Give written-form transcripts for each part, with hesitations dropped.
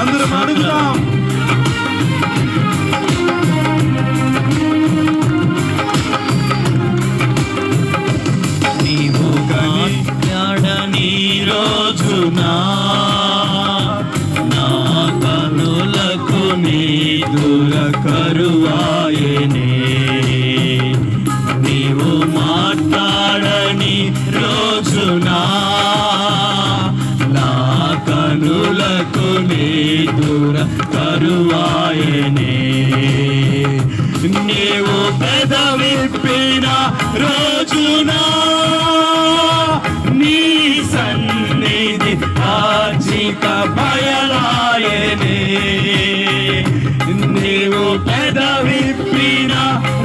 అందరం అడుగుదాం. నీవు మాట్లాడని రోజునా నా కనులకు నిదుర కరువాయెనే. నీవు మాట్లాడని రోజునా నా కనులకు నిదుర కరువాయెనే. నీవు పెదవిప్పిన రోజునా నీ సన్నిధి ఆచిక బయలాయెనే. నీవు పెదవిప్పిన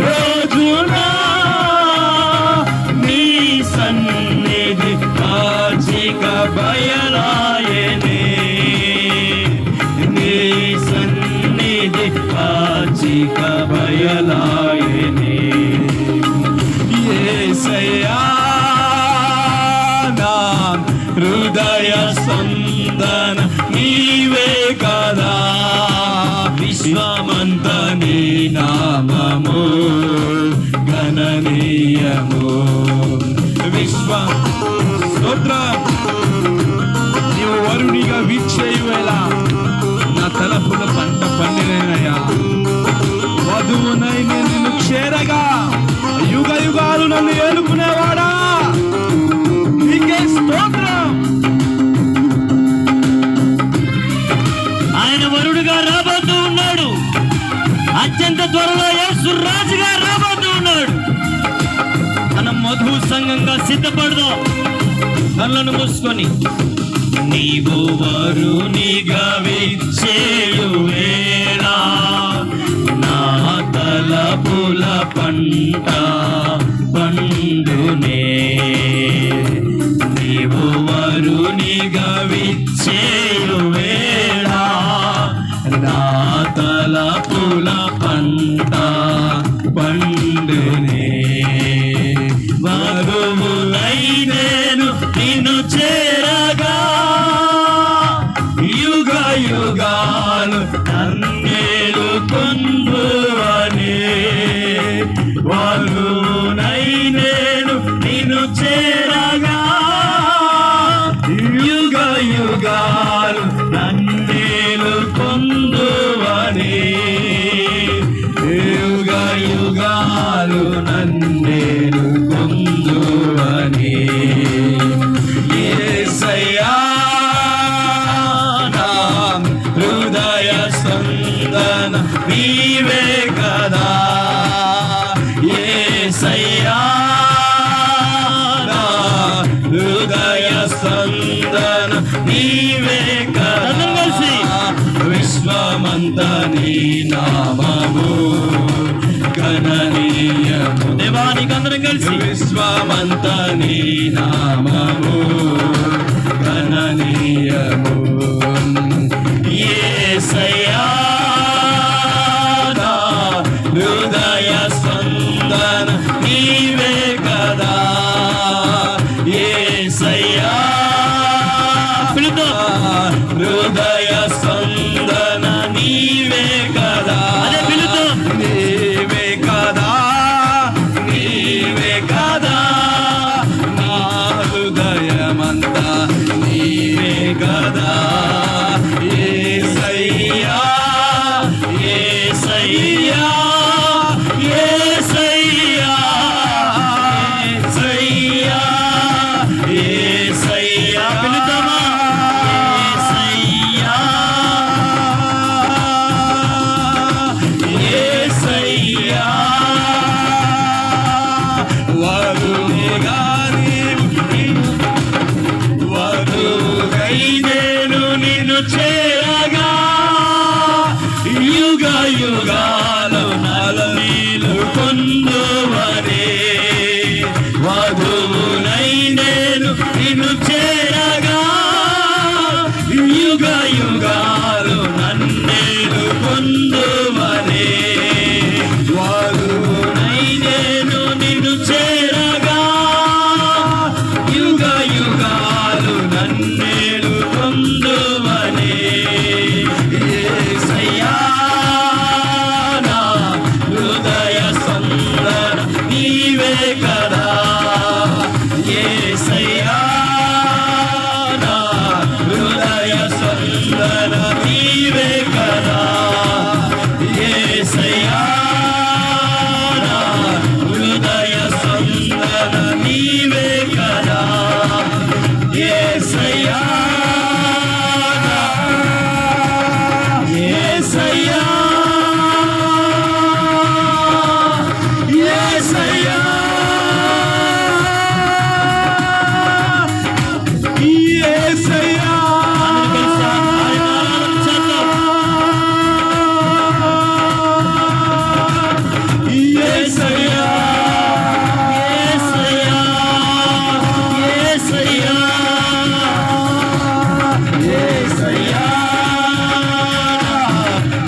రోజునా నీ సన్నిధి ఆచిక బయలాయెనే. నీ సన్నిధి ఆచిక బయలాయెనే. యేసయ్యా నా హృదయ స్పందన నీవే కదా. విశ్వమంత నీ నామము గణనీయము. స్తోత్రం. నీవు వరునిగా వీక్షేయువేళ నా తలపుల పంట పండినయ్యా. వధువునై నేను నిన్ను చేరగా యుగ యుగాలు నన్ను ఏలుకునేవాడా నీకే స్తోత్రం. ఆయన వరుడుగా రాబోతూ ఉన్నాడు. అత్యంత త్వరలో యేసు రాజుగా రాబోతూ ఉన్నాడు. మనం మధు సంఘంగా సిద్ధపడదాం. కళ్ళను మూసుకొని నీవు వరునిగా విచ్చేయు వేళ నా తలపుల పంట పండునే. నీవు వరునిగా విచ్చేయు వేళ నా తలపుల పంట పండునే. వరువునై నేను నిన్ను చేరగా యుగ యుగాలు నన్నేలు పొందువనే. వరువునై నేను నిన్ను చేరగా యుగ యుగాలు నన్నేలు పొందువనే. యుగ యుగాలు నన్నేలు పొందువనే. యేసయ్యా నా హృదయ స్పందన నీవే కదా. యేసయ్యా నా హృదయ స్పందన నీవే కదా. విశ్వమంత నీ నామము గణనీయము. దేవానికి అందరం కలిసి విశ్వమంత నీ నామము గణనీయము. యేసయ్యా నా హృదయ స్పందన నీవే కదా. యేసయ్యా హృదయ స్పందన నీవే కదా. నీవే కదా. నీవే కదా. నా హృదయమంతా నీవే కదా. యేసయ్యా యేసయ్యా యేసయ్యా యేసయ్యా యేసయ్యా. పిలుద్దామా? యేసయ్యా వరుగై నేను నిన్ను చేరగా యుగ యుగాలు నలనీలు పొందువనే. వధువునై నేను నిన్ను చేరగా యుగ యుగాలు నన్నేలు పొందువనే. వధువునై నేను నిన్ను చేరగా యుగ యుగాలు నన్నేలు పొందువనే. నీవే కదా యేసయ్యా నా హృదయ స్పందన నీవే కదా యేసయ్యా నా హృదయ స్పందన నీవే కదా యేసయ్యా యేసయ్యా యేసయ్యా యేసయ్యా యేసయ్యా యేసయ్యా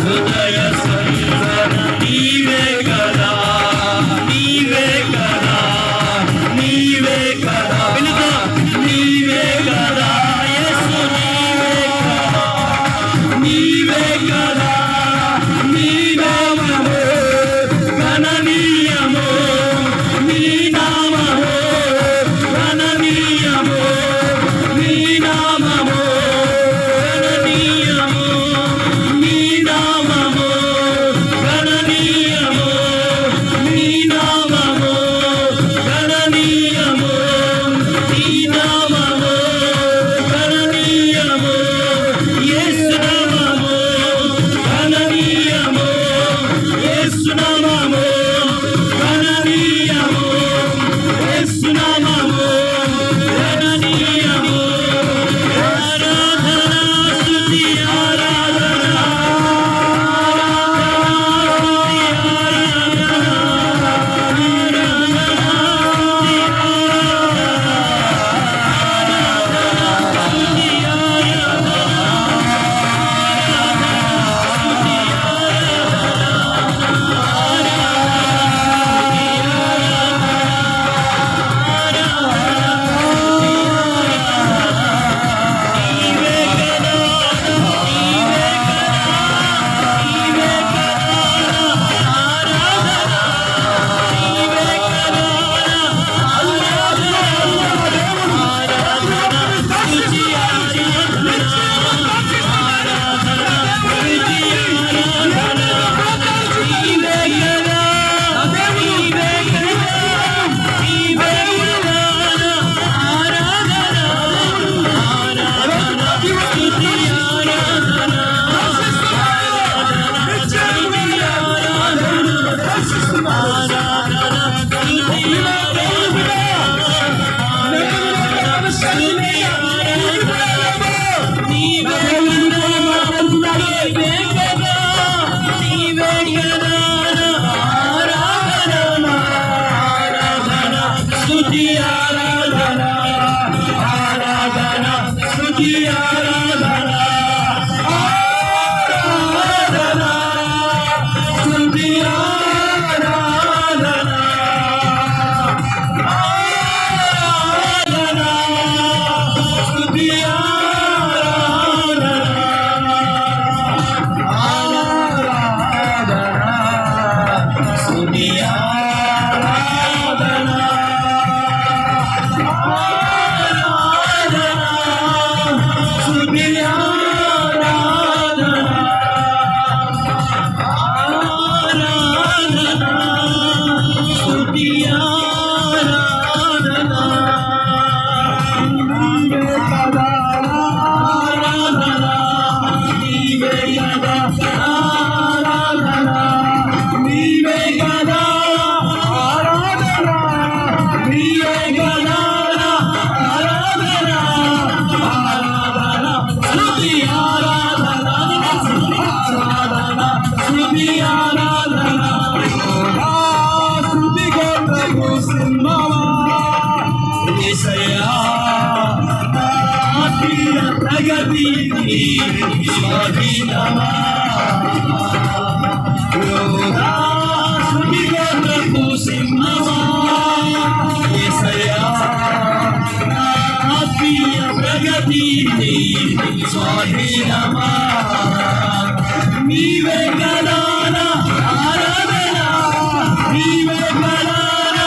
హృదయ స్పందన నీవే కదా నీవే కదా నీవే కదా నీవే కదా యేసు నీవే కదా నీ నామము గణనీయము నీ నామము గణనీయము నీ నామము గణనీయము నీ నామము గణనీయము నీ నామము గణనీయము నీ నామము గణనీయము యేసు నామము గణనీయము యేసు నామము గణనీయము యేసు నామము గణనీయము ఆరాధన స్తుతి ఆరాధన నీవే గదానా ఆరాధన నీవే గదానా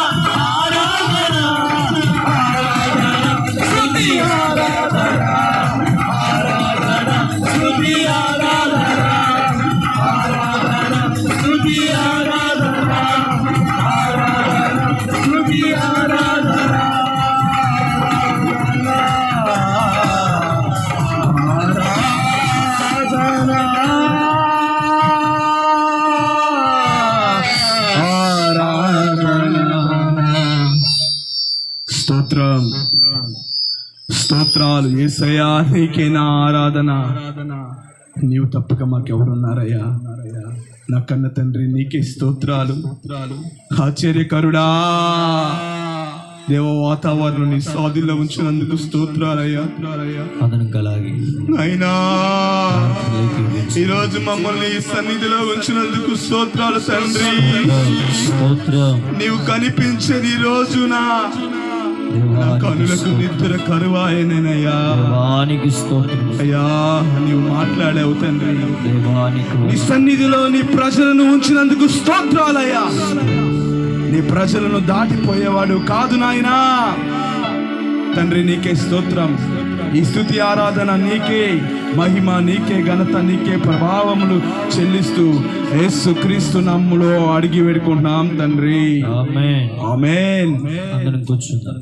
స్తుతి ఆరాధన స్తోత్రం స్తోత్రాలు యేసయ్యా, నీకే నా ఆరాధన. నీవు తప్పక మాకెవరున్నారయ్యా? నా కన్న తండ్రి నీకే స్తోత్రాలు. ఆశ్చర్యకరుడా, దేవ వాతావరణం నీ స్వాధీనంలో ఉంచినందుకు స్తోత్రాలయ్యా. అయినా ఈరోజు మమ్మల్ని ఈ సన్నిధిలో ఉంచినందుకు స్తోత్రాలు తండ్రి. నీవు కనిపించేది ఈ రోజున కనులకు నిద్ర కరువాయనయ్యా. అయ్యా, నీవు మాట్లాడావు తండ్రి. నీ సన్నిధిలో నీ ప్రజలను ఉంచినందుకు స్తోత్రాలయ్యా. నీ ప్రజలను దాటిపోయేవాడు కాదు నాయనా. తండ్రి నీకే స్తోత్రం. ఈ స్తుతి ఆరాధన నీకే, మహిమ నీకే, ఘనత నీకే, ప్రభావములు చెల్లిస్తూ యేసుక్రీస్తు నామములో అడిగి వేడుకుంటున్నాం తండ్రి. ఆమేన్. ఆమేన్. అందరం కూర్చుందాం.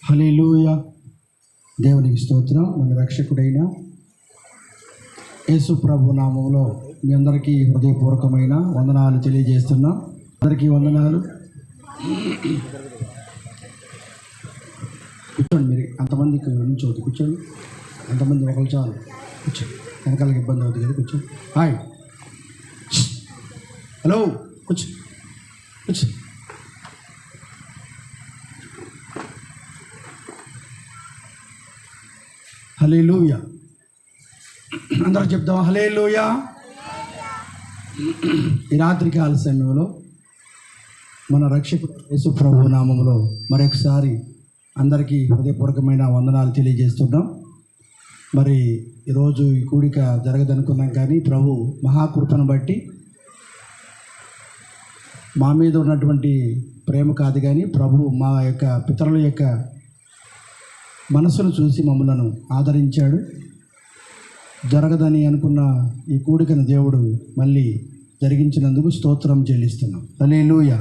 హల్లెలూయా. దేవునికి స్తోత్రం. మన రక్షకుడైన యేసు ప్రభు నామంలో మీ అందరికీ హృదయపూర్వకమైన వందనాలు తెలియజేస్తున్నాం. అందరికీ వందనాలు. కూర్చోండి. మీరు అంతమందికి నుంచోవద్దు, కూర్చోండి. అంతమంది ఒకరు చాలు. కూర్చోండి, వెనకాలకి ఇబ్బంది అవుతుంది కదా. కూర్చోండి. హాయ్, హలో, కూర్చో కూర్చో. హల్లెలూయా. అందరూ చెప్దాం హల్లెలూయా. ఈ రాత్రికాల సమయంలో మన రక్షకుడు యేసు ప్రభు నామములో మరొకసారి అందరికీ హృదయపూర్వకమైన వందనాలు తెలియజేస్తున్నాం. మరి ఈరోజు ఈ కూడిక జరగదనుకున్నాం, కానీ ప్రభు మహాకృపను బట్టి మా మీద ఉన్నటువంటి ప్రేమ కాదు, కానీ ప్రభు మా యొక్క పితరుల యొక్క మనసును చూసి మమ్మలను ఆదరించాడు. జరగదని అనుకున్న ఈ కూడికను దేవుడు మళ్ళీ జరిగించినందుకు స్తోత్రం చెల్లిస్తున్నాం. హల్లెలూయా.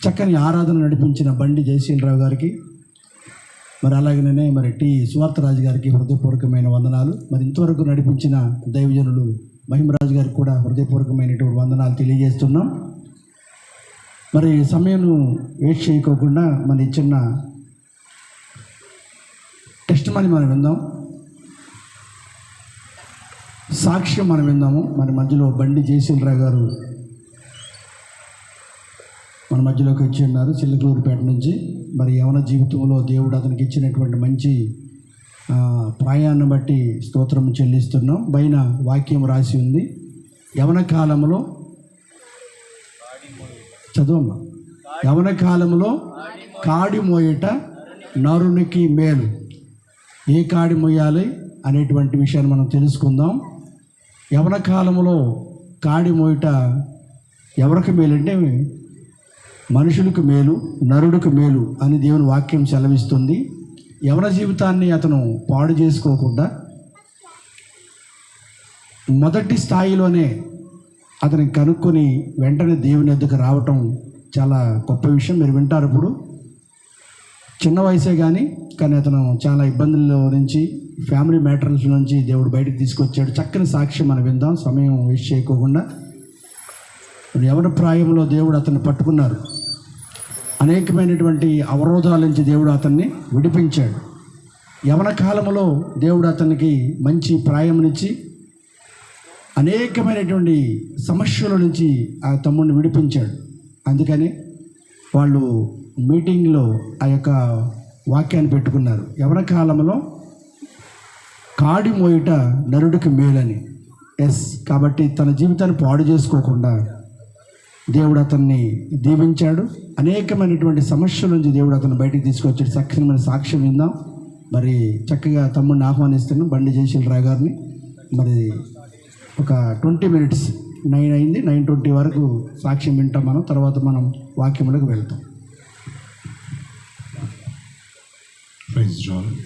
చక్కని ఆరాధన నడిపించిన బండి జయశీలరావు గారికి, మరి అలాగనే మరి టి సువార్తరాజు గారికి హృదయపూర్వకమైన వందనాలు. మరి ఇంతవరకు నడిపించిన దైవజనులు మహిమరాజు గారికి కూడా హృదయపూర్వకమైనటువంటి వందనాలు తెలియజేస్తున్నాం. మరి సమయం వేస్ట్ చేయకోకుండా మన ఇచ్చిన టెస్ట్ మనీ మనం విందాం, సాక్ష్యం మనం విందాము. మన మధ్యలో బండి జయశీలరావు గారు మన మధ్యలోకి వచ్చి ఉన్నారు, చిల్లకూరుపేట నుంచి. మరి యవన జీవితంలో దేవుడు అతనికి ఇచ్చినటువంటి మంచి ప్రాయాన్ని బట్టి స్తోత్రం చెల్లిస్తున్నాం. పైన వాక్యం రాసి ఉంది, యవన కాలంలో, చదువమ్మా, యవన కాలంలో కాడి మోయట నరునికి మేలు. ఏ కాడి మోయాలి అనేటువంటి విషయాన్ని మనం తెలుసుకుందాం. యవన కాలంలో కాడి మోయట ఎవరికి మేలు అంటే మనుషులకు మేలు, నరుడికి మేలు అని దేవుని వాక్యం సెలవిస్తుంది. యవన జీవితాన్ని అతను పాడు చేసుకోకుండా మొదటి స్థాయిలోనే అతని కనుక్కొని వెంటనే దేవుని ఎద్దుకు రావటం చాలా గొప్ప విషయం. మీరు వింటారు. ఇప్పుడు చిన్న వయసే కానీ అతను చాలా ఇబ్బందుల్లో నుంచి, ఫ్యామిలీ మ్యాటర్స్ నుంచి దేవుడు బయటకు తీసుకొచ్చాడు. చక్కని సాక్ష్యం మనం విందాం, సమయం వేస్ట్ చేయకోకుండా. యవన ప్రాయంలో దేవుడు అతన్ని పట్టుకున్నారు. అనేకమైనటువంటి అవరోధాల నుంచి దేవుడు అతన్ని విడిపించాడు. యవన కాలంలో దేవుడు అతనికి మంచి ప్రాయంనిచ్చి అనేకమైనటువంటి సమస్యల నుంచి ఆ తమ్ముడిని విడిపించాడు. అందుకని వాళ్ళు మీటింగ్లో ఆ యొక్క వాక్యాన్ని పెట్టుకున్నారు, యవన కాలంలో కాడి మోయుట నరుడికి మేలని. ఎస్, కాబట్టి తన జీవితాన్ని పాడు చేసుకోకుండా దేవుడు అతన్ని దీవించాడు. అనేకమైనటువంటి సమస్యల నుంచి దేవుడు అతను బయటికి తీసుకొచ్చాడు. సక్షమైన సాక్ష్యం విందాం. మరి చక్కగా తమ్ముడిని ఆహ్వానిస్తున్నాం, బండి జయశీలరావు గారిని. మరి ఒక 20 minutes 9 అయింది. 9:20 వరకు సాక్ష్యం వింటాం మనం. తర్వాత మనం వాక్యములకు వెళ్తాం. Praise lord.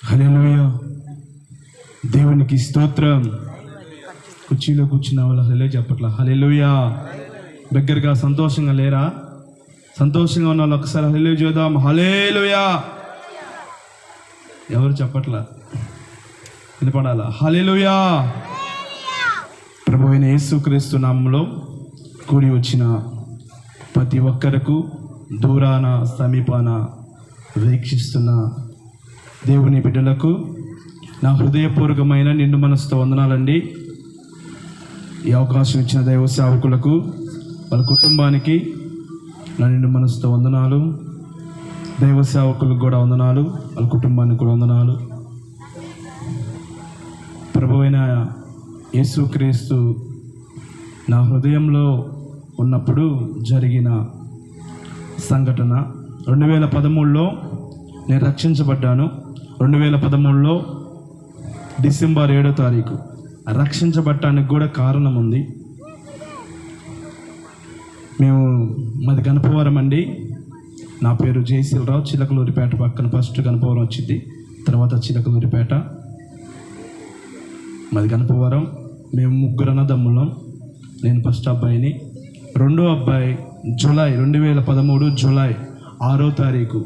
హల్లెలూయా. దేవునికి స్తోత్రం. కుర్చీలో కూర్చున్న వాళ్ళు హల్లెలూయా చెప్పట్లా. హల్లెలూయా. దగ్గరగా సంతోషంగా లేరా? సంతోషంగా ఉన్న వాళ్ళు ఒకసారి హల్లెలూయా చూద్దాం. హల్లెలూయా. ఎవరు చెప్పట్లా? వినపడాలా? హల్లెలూయా. ప్రభు అయిన యేసుక్రీస్తు నామములో కూడి వచ్చిన ప్రతి ఒక్కరకు, దూరాన సమీపాన వీక్షిస్తున్న దేవుని బిడ్డలకు నా హృదయపూర్వకమైన నిండు మనసుతో వందనాలండి. ఈ అవకాశం ఇచ్చిన దైవ సేవకులకు, వాళ్ళ కుటుంబానికి నా నిండు మనసుతో వందనాలు. దైవ సేవకులకు కూడా వందనాలు, వాళ్ళ కుటుంబానికి కూడా వందనాలు. ప్రభువైన యేసుక్రీస్తు నా హృదయంలో ఉన్నప్పుడు జరిగిన సంఘటన 2013లో నేను రక్షించబడ్డాను. 2013లో డిసెంబర్ 7వ తారీఖు రక్షించబడటానికి కూడా కారణం ఉంది. మేము మాది గణపవరం అండి. నా పేరు జయశీలరావు. చిలకలూరిపేట పక్కన ఫస్ట్ గణపవరం వచ్చింది, తర్వాత చిలకలూరిపేట. మాది గణపవరం. మేము 3 అన్నదమ్ములం. నేను ఫస్ట్ అబ్బాయిని. రెండో అబ్బాయి జూలై 2013 జూలై 6వ తారీఖు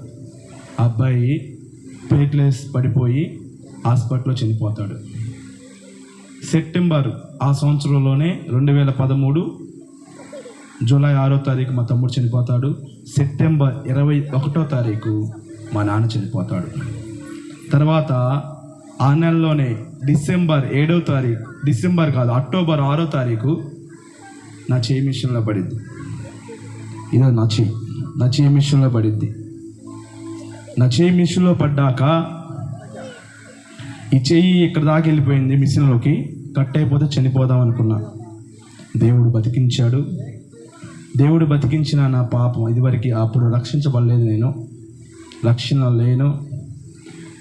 అబ్బాయి ప్లేట్లెస్ పడిపోయి హాస్పిటల్లో చనిపోతాడు. సెప్టెంబర్ ఆ సంవత్సరంలోనే 2013 జూలై 6వ తారీఖు మా తమ్ముడు చనిపోతాడు. సెప్టెంబర్ 21వ తారీఖు మా నాన్న చనిపోతాడు. తర్వాత ఆ నెలలోనే డిసెంబర్ 7వ తారీఖు, అక్టోబర్ 6వ తారీఖు నా చేయి మిషన్లో పడింది. ఇదో నా చేయి మిషన్లో పడింది. నా చేయి మిషన్లో పడ్డాక ఈ చెయ్యి ఇక్కడ దాకా వెళ్ళిపోయింది మిషన్లోకి. కట్ అయిపోతే చనిపోదాం అనుకున్నా. దేవుడు బతికించాడు. దేవుడు బతికించిన నా పాపం ఇదివరకు అప్పుడు రక్షించబడలేదు. నేను రక్షణ లేను.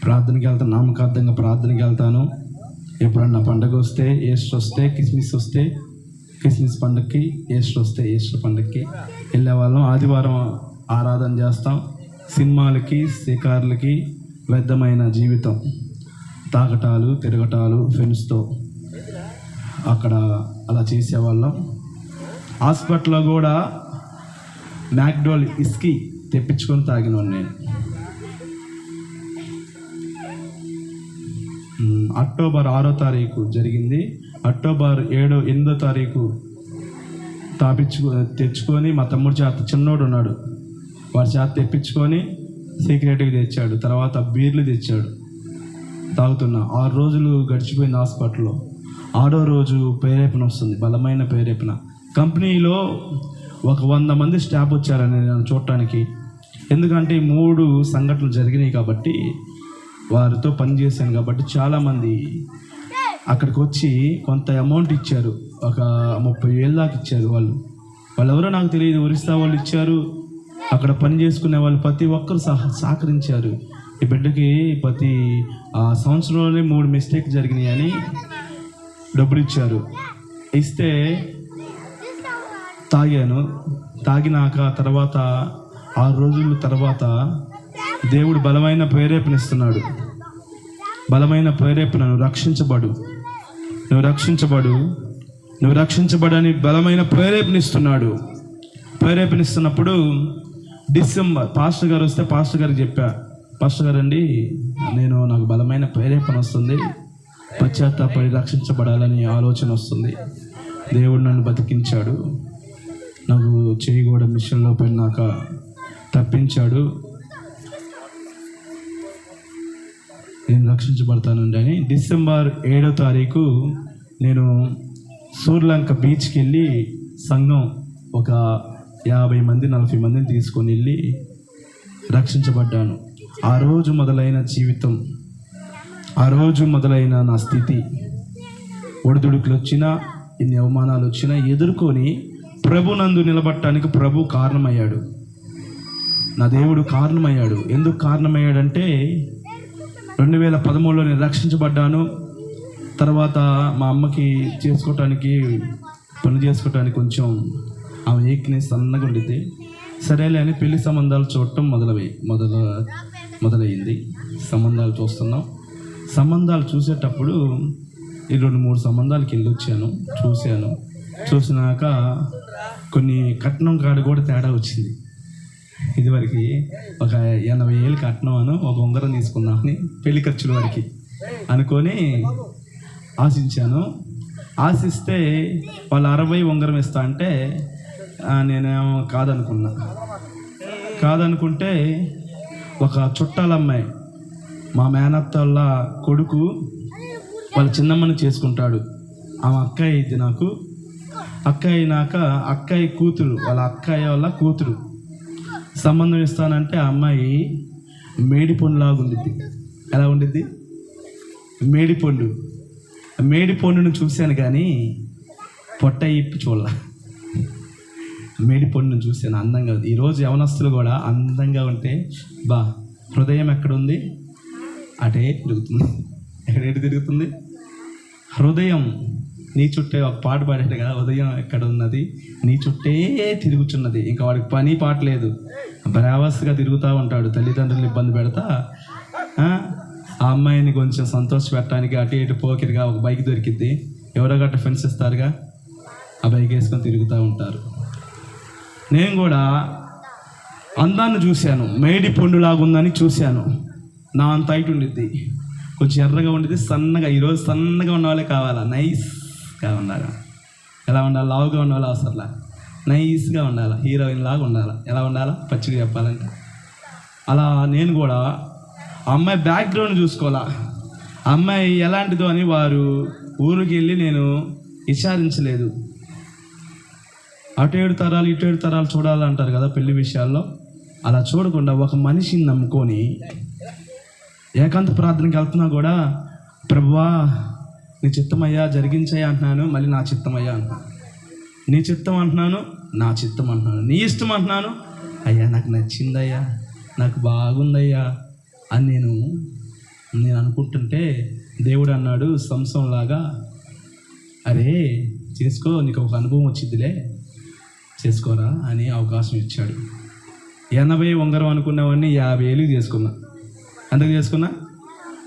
ప్రార్థనకి వెళ్తాను, నామకార్థంగా ప్రార్థనకి వెళ్తాను. ఎప్పుడన్నా పండగ వస్తే, ఈస్టర్ వస్తే, క్రిస్మస్ పండగకి, ఈస్టర్ వస్తే ఈస్టర్ పండగకి వెళ్ళేవాళ్ళం. ఆదివారం ఆరాధన చేస్తాం. సినిమాలకి, షికార్లకి వ్యర్థమైన జీవితం, తాగటాలు, తిరగటాలు, ఫ్రెండ్స్తో అక్కడ అలా చేసేవాళ్ళం. హాస్పిటల్లో కూడా మ్యాక్డోల్ ఇస్కీ తెప్పించుకొని తాగినాను నేను. అక్టోబర్ 6వ తారీఖు జరిగింది. అక్టోబర్ 8వ తారీఖు తెచ్చుకొని మా తమ్ముడు చేత, చిన్నోడు ఉన్నాడు, వాడి చేత తెప్పించుకొని సీక్రెట్గా తెచ్చాడు. తర్వాత బీర్లు తెచ్చాడు, తాగుతున్నా. 6 రోజులు గడిచిపోయింది హాస్పిటల్లో. 6వ రోజు ప్రేరేపణ వస్తుంది, బలమైన ప్రేరేపణ. కంపెనీలో ఒక 100 మంది స్టాఫ్ వచ్చారని నేను చూడటానికి. ఎందుకంటే 3 సంఘటనలు జరిగినాయి కాబట్టి, వారితో పనిచేశాను కాబట్టి చాలామంది అక్కడికి వచ్చి కొంత అమౌంట్ ఇచ్చారు. ఒక 30,000 దాకా ఇచ్చారు. వాళ్ళు ఎవరో నాకు తెలియదు. ఒరిస్సా వాళ్ళు ఇచ్చారు. అక్కడ పని చేసుకునే వాళ్ళు ప్రతి ఒక్కరు సహకరించారు. ఈ బిడ్డకి ప్రతి సంవత్సరంలోనే 3 మిస్టేక్ జరిగినాయి అని డబ్బులు ఇచ్చారు. ఇస్తే తాగాను. తాగినాక తర్వాత 6 రోజుల తర్వాత దేవుడు బలమైన ప్రేరేపణ ఇస్తున్నాడు. బలమైన ప్రేరేపణ, నువ్వు రక్షించబడని బలమైన ప్రేరేపణ ఇస్తున్నాడు. ప్రేరేపణ ఇస్తున్నప్పుడు డిసెంబర్ పాస్టర్ గారు వస్తే పాస్టర్ గారికి చెప్పా, పాస్టర్ గారు అండి, నాకు బలమైన ప్రేరేపణ వస్తుంది, పశ్చాత్తాపడి రక్షించబడాలని ఆలోచన వస్తుంది. దేవుడు నన్ను బతికించాడు, నాకు చేయి కూడా మిషన్లో పడినాక తప్పించాడు, నేను రక్షించబడతానండి అని. డిసెంబర్ 7వ తారీఖు నేను సూర్యలంక బీచ్కి వెళ్ళి సంఘం ఒక 50 మంది 40 మందిని తీసుకొని వెళ్ళి రక్షించబడ్డాను. ఆ రోజు మొదలైన జీవితం, ఆ రోజు మొదలైన నా స్థితి, ఒడిదుడుకులు వచ్చినా, ఇన్ని అవమానాలు వచ్చినా ఎదుర్కొని ప్రభునందు నిలబడటానికి ప్రభు కారణమయ్యాడు. నా దేవుడు కారణమయ్యాడు. ఎందుకు కారణమయ్యాడంటే 2013లో నేను రక్షించబడ్డాను. తర్వాత మా అమ్మకి చేసుకోవటానికి పనులు చేసుకోవడానికి కొంచెం ఆమె ఏక్ని సన్నగా ఉండిద్ది. సరేలే అని పెళ్లి సంబంధాలు చూడటం మొదలయ్యింది. సంబంధాలు చూస్తున్నాం. సంబంధాలు చూసేటప్పుడు ఈ 2-3 సంబంధాలకి వెళ్ళొచ్చాను, చూసినాక కొన్ని కట్నం కాడ కూడా తేడా వచ్చింది. ఇదివరకు ఒక 80,000 కట్నం అని ఒక ఉంగరం తీసుకుందామని పెళ్లి ఖర్చుల వరకు అనుకొని ఆశిస్తే వాళ్ళు 60 ఉంగరం ఇస్తా అంటే నేనేమో కాదనుకుంటే ఒక చుట్టాలమ్మాయి, మా మేనత్త వాళ్ళ కొడుకు వాళ్ళ చిన్నమ్మని చేసుకుంటాడు. ఆమె అక్కయ్య ఇది నాకు. అక్కయ్య అయినాక అక్కయ్య కూతురు, వాళ్ళ అక్కయ్య వాళ్ళ కూతురు సంబంధం ఇస్తానంటే ఆ అమ్మాయి మేడిపండులాగా ఉండిద్ది. ఎలా ఉండిద్ది? మేడిపండును చూశాను కానీ పొట్ట ఇప్పి చూడాల. మేడిపండును చూశాను, అందంగా ఉంది. ఈరోజు యవనస్తులు కూడా అందంగా ఉంటే హృదయం ఎక్కడుంది? అటే తిరుగుతుంది. ఎక్కడేటి తిరుగుతుంది? హృదయం నీ చుట్టే. ఒక పాట పాడాడు కదా, హృదయం ఎక్కడ ఉన్నది నీ చుట్టే తిరుగుచున్నది. ఇంకా వాడికి పని పాట లేదు, బ్రావస్గా తిరుగుతూ ఉంటాడు. తల్లిదండ్రులు ఇబ్బంది పెడతా ఆ అమ్మాయిని కొంచెం సంతోష పెట్టడానికి అటు ఇటు పోకిరిగా ఒక బైక్ దొరికిద్ది, ఎవరో గట్ట ఫ్రెండ్స్ ఇస్తారుగా, ఆ బైక్ వేసుకొని తిరుగుతూ ఉంటారు. నేను కూడా అందాన్ని చూశాను, మేడి పండులాగా ఉందని చూశాను. నా అంత హైట్ ఉండిద్ది, కొంచెం ఎర్రగా ఉండిద్ది, సన్నగా. ఈరోజు సన్నగా ఉన్న వాళ్ళే కావాలా, నైస్గా ఉండాలి. ఎలా ఉండాలి? లావుగా ఉన్న వాళ్ళు అవసరంలా, నైస్గా ఉండాలి, హీరోయిన్ లాగా ఉండాలి. ఎలా ఉండాలా? పచ్చిగా చెప్పాలంటే అలా. నేను కూడా అమ్మాయి బ్యాక్గ్రౌండ్ చూసుకోవాలా, అమ్మాయి ఎలాంటిదో అని వారు ఊరికి వెళ్ళి నేను విచారించలేదు. అటు 7 తరాలు ఇటు 7 తరాలు చూడాలంటారు కదా పెళ్లి విషయాల్లో. అలా చూడకుండా ఒక మనిషిని నమ్ముకొని ఏకాంత ప్రార్థనకి వెళ్తున్నా కూడా, ప్రభువా నీ చిత్తమయ్యా జరిగించయ్యా అంటున్నాను, మళ్ళీ నా చిత్తమయ్యా అంటున్నాను. నీ చిత్తం అంటున్నాను, నా చిత్తం అంటున్నాను. నీ ఇష్టం అంటున్నాను, అయ్యా నాకు నచ్చిందయ్యా, నాకు బాగుందయ్యా అని నేను అనుకుంటుంటే దేవుడు అన్నాడు సంసంలాగా, అరే చేసుకో, నీకు ఒక అనుభవం వచ్చిద్దిలే, చేసుకోరా అని అవకాశం ఇచ్చాడు. 80 ఉంగరం అనుకున్నవాడిని 50,000 చేసుకున్నా. ఎందుకు చేసుకున్నా?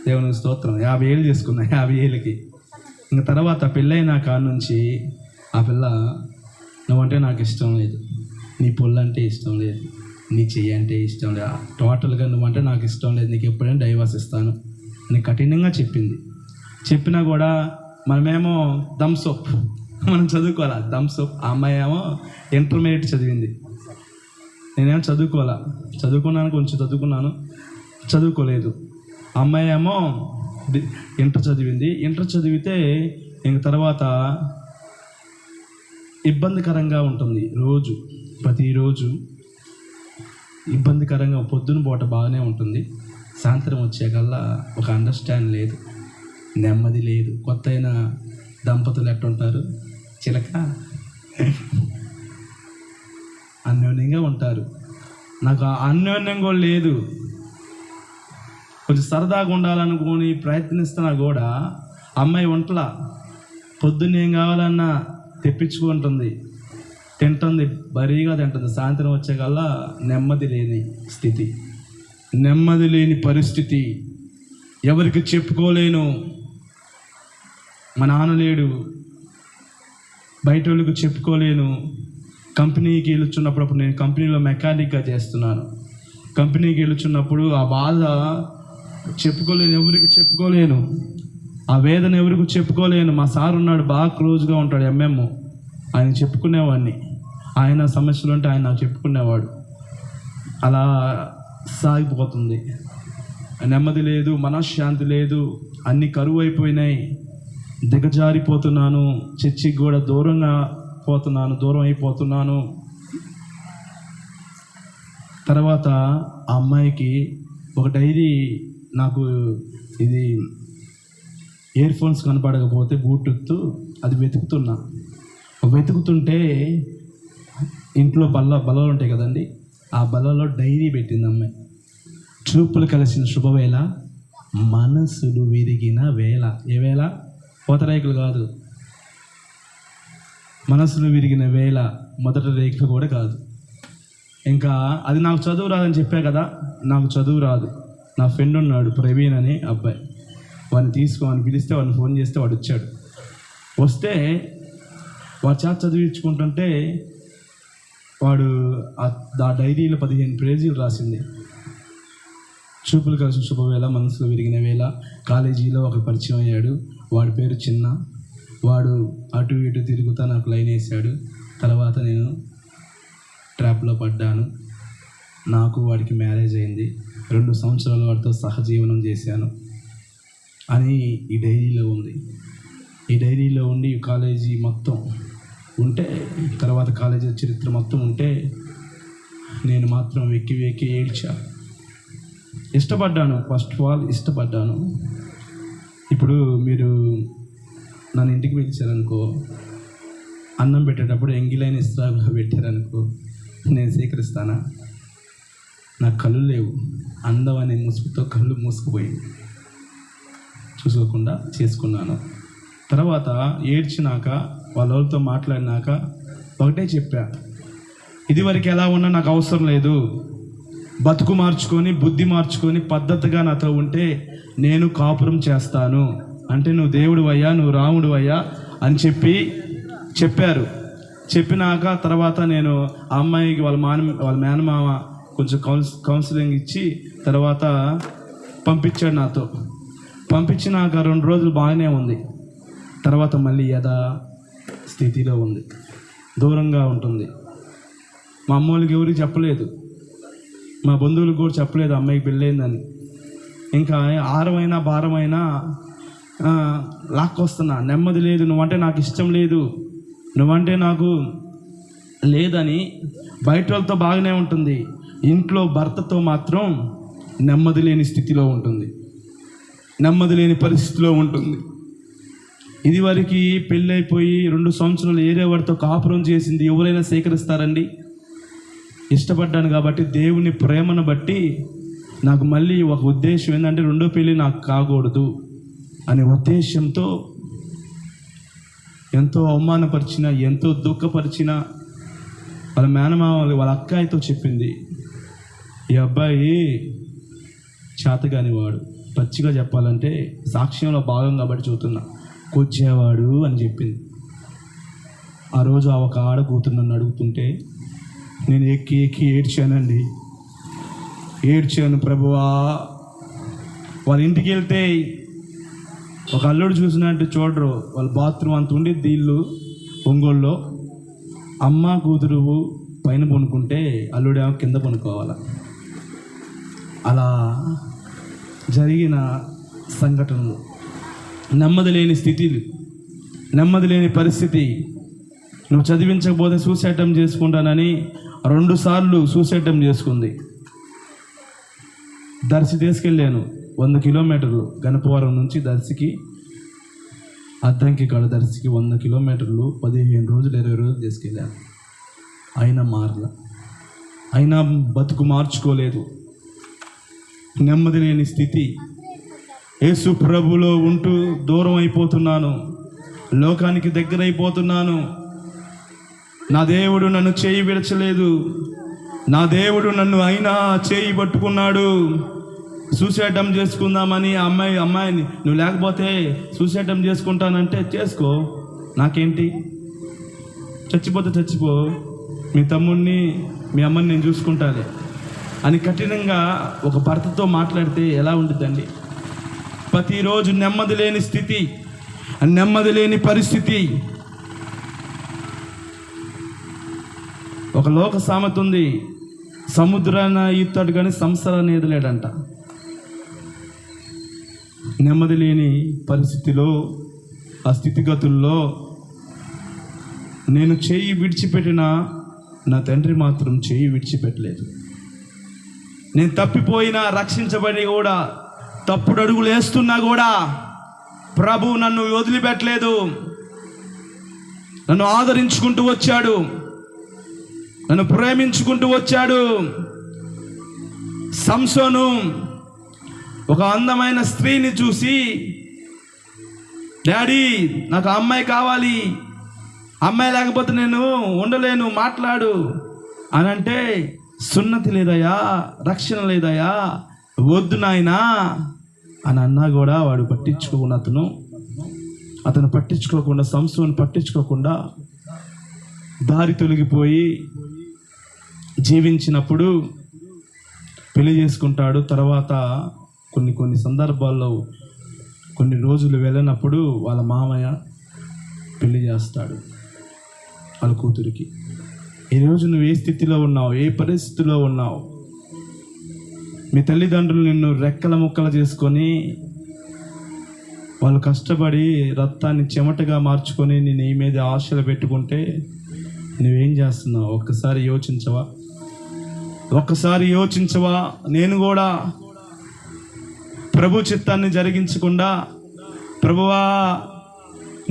దేవునికి స్తోత్రం. 50,000 చేసుకున్నా. 50,000కి ఇంకా తర్వాత పెళ్ళైన కాడ నుంచి ఆ పిల్ల, నువ్వంటే నాకు ఇష్టం లేదు, నీ పొల్లంటే ఇష్టం లేదు, నీ చెయ్యి అంటే ఇష్టం లేదు, టోటల్గా నువ్వంటే నాకు ఇష్టం లేదు, నీకు ఎప్పుడైనా డైవర్స్ ఇస్తాను అని కఠినంగా చెప్పింది. చెప్పినా కూడా మనమేమో థమ్స్అప్, మనం చదువుకోవాలా థమ్స్అప్. ఆ అమ్మాయి ఏమో ఇంటర్మీడియట్ చదివింది, నేనేమో చదువుకున్నాను, కొంచెం చదువుకోలేదు. అమ్మాయి ఏమో ఇంటర్ చదివింది. ఇంటర్ చదివితే ఇంక తర్వాత ఇబ్బందికరంగా ఉంటుంది. ప్రతిరోజు ఇబ్బందికరంగా. పొద్దున పూట బాగానే ఉంటుంది, సాయంత్రం వచ్చేకల్లా ఒక అండర్స్టాండ్ లేదు, నెమ్మది లేదు. కొత్త అయిన దంపతులు ఎట్టుంటారు, చిలక అన్యోన్యంగా ఉంటారు. నాకు అన్యోన్యం కూడా లేదు. కొంచెం సరదాగా ఉండాలనుకుని ప్రయత్నిస్తున్నా కూడా అమ్మాయి వంటలా పొద్దున్న ఏం కావాలన్నా తెప్పించుకుంటుంది, తింటుంది, బరీగా తింటుంది. సాయంత్రం వచ్చేకల్లా నెమ్మది లేని స్థితి, నెమ్మది లేని పరిస్థితి. ఎవరికి చెప్పుకోలేను. మా నాన్న లేడు, బయట వాళ్ళకి చెప్పుకోలేను. కంపెనీకి వెళ్ళుచున్నప్పుడు, నేను కంపెనీలో మెకానిక్గా చేస్తున్నాను. కంపెనీకి వెళ్ళుచున్నప్పుడు ఆ బాధ చెప్పుకోలేను, ఎవరికి చెప్పుకోలేను. ఆ వేదన ఎవరికి చెప్పుకోలేను. మా సార్ ఉన్నాడు, బాగా క్లోజ్గా ఉంటాడు, ఎంఎం. ఆయన చెప్పుకునేవాడిని, ఆయన సమస్యలు ఉంటే ఆయన నాకు చెప్పుకునేవాడు. అలా సాగిపోతుంది. నెమ్మది లేదు, మనశ్శాంతి లేదు, అన్నీ కరువు అయిపోయినాయి. దిగజారిపోతున్నాను, చర్చికి కూడా దూరం అయిపోతున్నాను. తర్వాత ఆ అమ్మాయికి ఒక డైరీ, నాకు ఇది ఇయర్ ఫోన్స్ కనపడకపోతే బ్లూటూత్ అది వెతుకుతుంటే ఇంట్లో బల్లలు ఉంటాయి కదండి, ఆ బల్లలో డైరీ పెట్టింది అమ్మాయి. చూపులు కలిసిన శుభవేళ, మనసులు విరిగిన వేళ. ఏ వేళ? పోతరేకులు కాదు, మనసులో విరిగిన వేళ మొదటి రేఖ కూడా కాదు. ఇంకా అది నాకు చదువు రాదని చెప్పా కదా, నాకు చదువు రాదు. నా ఫ్రెండ్ ఉన్నాడు ప్రవీణ్ అని అబ్బాయి, వాడిని తీసుకోని పిలిస్తే వాడిని ఫోన్ చేస్తే వాడు వచ్చాడు. వస్తే వాడు చేత చదివించుకుంటుంటే వాడు ఆ డైరీలో 15 పేజీలు రాసింది. చూపులు కలిసి శుభవేళ, మనసులో విరిగిన వేళ. కాలేజీలో ఒక పరిచయం అయ్యాడు, వాడి పేరు చిన్న. వాడు అటు ఇటు తిరుగుతా నాకు లైన్ వేసాడు. తర్వాత నేను ట్రాప్లో పడ్డాను. నాకు వాడికి మ్యారేజ్ అయింది. 2 సంవత్సరాలు వాడితో సహజీవనం చేశాను అని ఈ డైరీలో ఉంది. ఈ డైరీలో ఉండి కాలేజీ మొత్తం ఉంటే, తర్వాత కాలేజీ చరిత్ర మొత్తం ఉంటే, నేను మాత్రం వెక్కి వెక్కి ఏడ్చా. ఇష్టపడ్డాను, ఫస్ట్ ఆఫ్ ఆల్ ఇష్టపడ్డాను. ఇప్పుడు మీరు నన్ను ఇంటికి పిలిచారనుకో, అన్నం పెట్టేటప్పుడు ఎంగిలైన ఇస్త్రాగులో పెట్టారనుకో, నేను స్వీకరిస్తానా? నాకు కళ్ళు లేవు, అందం అనే ముసుగుతో కళ్ళు మూసుకుపోయింది, చూసుకోకుండా చేసుకున్నాను. తర్వాత ఏడ్చినాక వాళ్ళతో మాట్లాడినాక ఒకటే చెప్పా, ఇదివరకు ఎలా ఉన్నా నాకు అవసరం లేదు, బతుకు మార్చుకొని బుద్ధి మార్చుకొని పద్ధతిగా నాతో ఉంటే నేను కాపురం చేస్తాను అంటే నువ్వు దేవుడు అయ్యా, నువ్వు రాముడు అయ్యా అని చెప్పారు. చెప్పినాక తర్వాత నేను ఆ అమ్మాయికి వాళ్ళ మేనమామ కొంచెం కౌన్సిలింగ్ ఇచ్చి తర్వాత పంపించాడు నాతో. పంపించినాక 2 రోజులు బాగానే ఉంది. తర్వాత మళ్ళీ యథా స్థితిలో ఉంది, దూరంగా ఉంటుంది. మా అమ్మోళ్ళకి ఎవరికి చెప్పలేదు, మా బంధువులకు కూడా చెప్పలేదు అమ్మాయికి పెళ్ళయిందని. ఇంకా ఆరమైనా భారమైనా లాక్కొస్తున్నా, నెమ్మది లేదు, నువ్వంటే నాకు ఇష్టం లేదు, నువ్వంటే నాకు లేదని. బయట వాళ్ళతో బాగానే ఉంటుంది, ఇంట్లో భర్తతో మాత్రం నెమ్మది లేని స్థితిలో ఉంటుంది, నెమ్మది లేని పరిస్థితిలో ఉంటుంది. ఇదివరకు పెళ్ళైపోయి 2 సంవత్సరాలు ఏరే వాడితో కాపురం చేసింది ఎవరైనా సేకరిస్తారండి? ఇష్టపడ్డాను కాబట్టి దేవుని ప్రేమను బట్టి నాకు మళ్ళీ ఒక ఉద్దేశం ఏంటంటే రెండో పెళ్ళి నాకు కాకూడదు అనే ఉద్దేశంతో ఎంతో అవమానపరిచిన, ఎంతో దుఃఖపరిచిన వాళ్ళ మేనమామ వాళ్ళ అక్కాయితో చెప్పింది, ఈ అబ్బాయి చేతగాని వాడు, పచ్చిగా చెప్పాలంటే సాక్ష్యంలో భాగం కాబట్టి చూస్తున్నా, కూర్చేవాడు అని చెప్పింది. ఆ రోజు ఆ ఒక ఆడ కూతురు నన్ను అడుగుతుంటే నేను ఎక్కి ఎక్కి ఏడ్చానండి, ఏడ్చాను. ప్రభువా, వాళ్ళ ఇంటికి వెళ్తే ఒక అల్లుడు చూసినట్టు చూడరు, వాళ్ళ బాత్రూమ్ అంత ఉండిద్ది ఇల్లు ఒంగోలులో. అమ్మ కూతురు పైన పనుకుంటే అల్లుడేమో కింద పనుకోవాలి. అలా జరిగిన సంఘటనలు, నెమ్మది లేని స్థితిలు, నెమ్మది లేని పరిస్థితి. నువ్వు చదివించకపోతే సూసైడ్ అటెంప్ట్ చేసుకుంటానని 2 సార్లు సూసైడ్ అటెంప్ట్ చేసుకుంది. దర్శి తీసుకెళ్ళాను 100 కిలోమీటర్లు, గణపవరం నుంచి దర్శికి, అద్దంకి కాడ దర్శికి 100 కిలోమీటర్లు 15 రోజులు 20 రోజులు తీసుకెళ్ళాను. అయినా మారల, అయినా బతుకు మార్చుకోలేదు, నెమ్మది లేని స్థితి. యేసు ప్రభులో ఉంటూ దూరం అయిపోతున్నాను, లోకానికి దగ్గర అయిపోతున్నాను. నా దేవుడు నన్ను చేయి విడచలేదు, నా దేవుడు నన్ను అయినా చేయి పట్టుకున్నాడు. సూసైడ్ అటెంప్ట్ చేసుకుందామని అమ్మాయిని నువ్వు లేకపోతే సూసైడ్ అటెంప్ట్ చేసుకుంటానంటే చేసుకో, నాకేంటి, చచ్చిపోతే చచ్చిపో, మీ తమ్ముడిని మీ అమ్మని నేను చూసుకుంటాలే అని కఠినంగా ఒక భర్తతో మాట్లాడితే ఎలా ఉంటుందండి? ప్రతిరోజు నెమ్మది లేని స్థితి, నెమ్మది లేని పరిస్థితి. ఒక లోక సామెత ఉంది, సముద్రాన్ని ఈతాడు కానీ సంసారాన్ని ఎదలేడంట. నెమ్మది లేని పరిస్థితిలో, ఆ స్థితిగతుల్లో నేను చేయి విడిచిపెట్టినా నా తండ్రి మాత్రం చేయి విడిచిపెట్టలేదు. నేను తప్పిపోయినా, రక్షించబడి కూడా తప్పుడు అడుగులు వేస్తున్నా కూడా ప్రభు నన్ను వదిలిపెట్టలేదు, నన్ను ఆదరించుకుంటూ వచ్చాడు, నన్ను ప్రేమించుకుంటూ వచ్చాడు. సంసోను ఒక అందమైన స్త్రీని చూసి, డాడీ నాకు అమ్మాయి కావాలి, అమ్మాయి లేకపోతే నేను ఉండలేను, మాట్లాడు అని అంటే, సున్నతి లేదయ్యా, రక్షణ లేదయ్యా, వద్దు నాయనా అని అన్నా కూడా వాడు పట్టించుకోకుండా అతను పట్టించుకోకుండా, సంస్థను పట్టించుకోకుండా దారి తొలగిపోయి జీవించినప్పుడు పెళ్లి చేసుకుంటాడు. తర్వాత కొన్ని సందర్భాల్లో కొన్ని రోజులు వెళ్ళినప్పుడు వాళ్ళ మామయ్య పెళ్లి చేస్తాడు వాళ్ళ కూతురికి. ఈరోజు నువ్వు ఏ స్థితిలో ఉన్నావు, ఏ పరిస్థితిలో ఉన్నావు? మీ తల్లిదండ్రులు నిన్ను రెక్కల ముక్కలు చేసుకొని, వాళ్ళు కష్టపడి రక్తాన్ని చెమటగా మార్చుకొని నేను నీ మీద ఆశలు పెట్టుకుంటే నువ్వేం చేస్తున్నావు? ఒక్కసారి యోచించవా? నేను కూడా ప్రభు చిత్తాన్ని జరిగించకుండా, ప్రభువా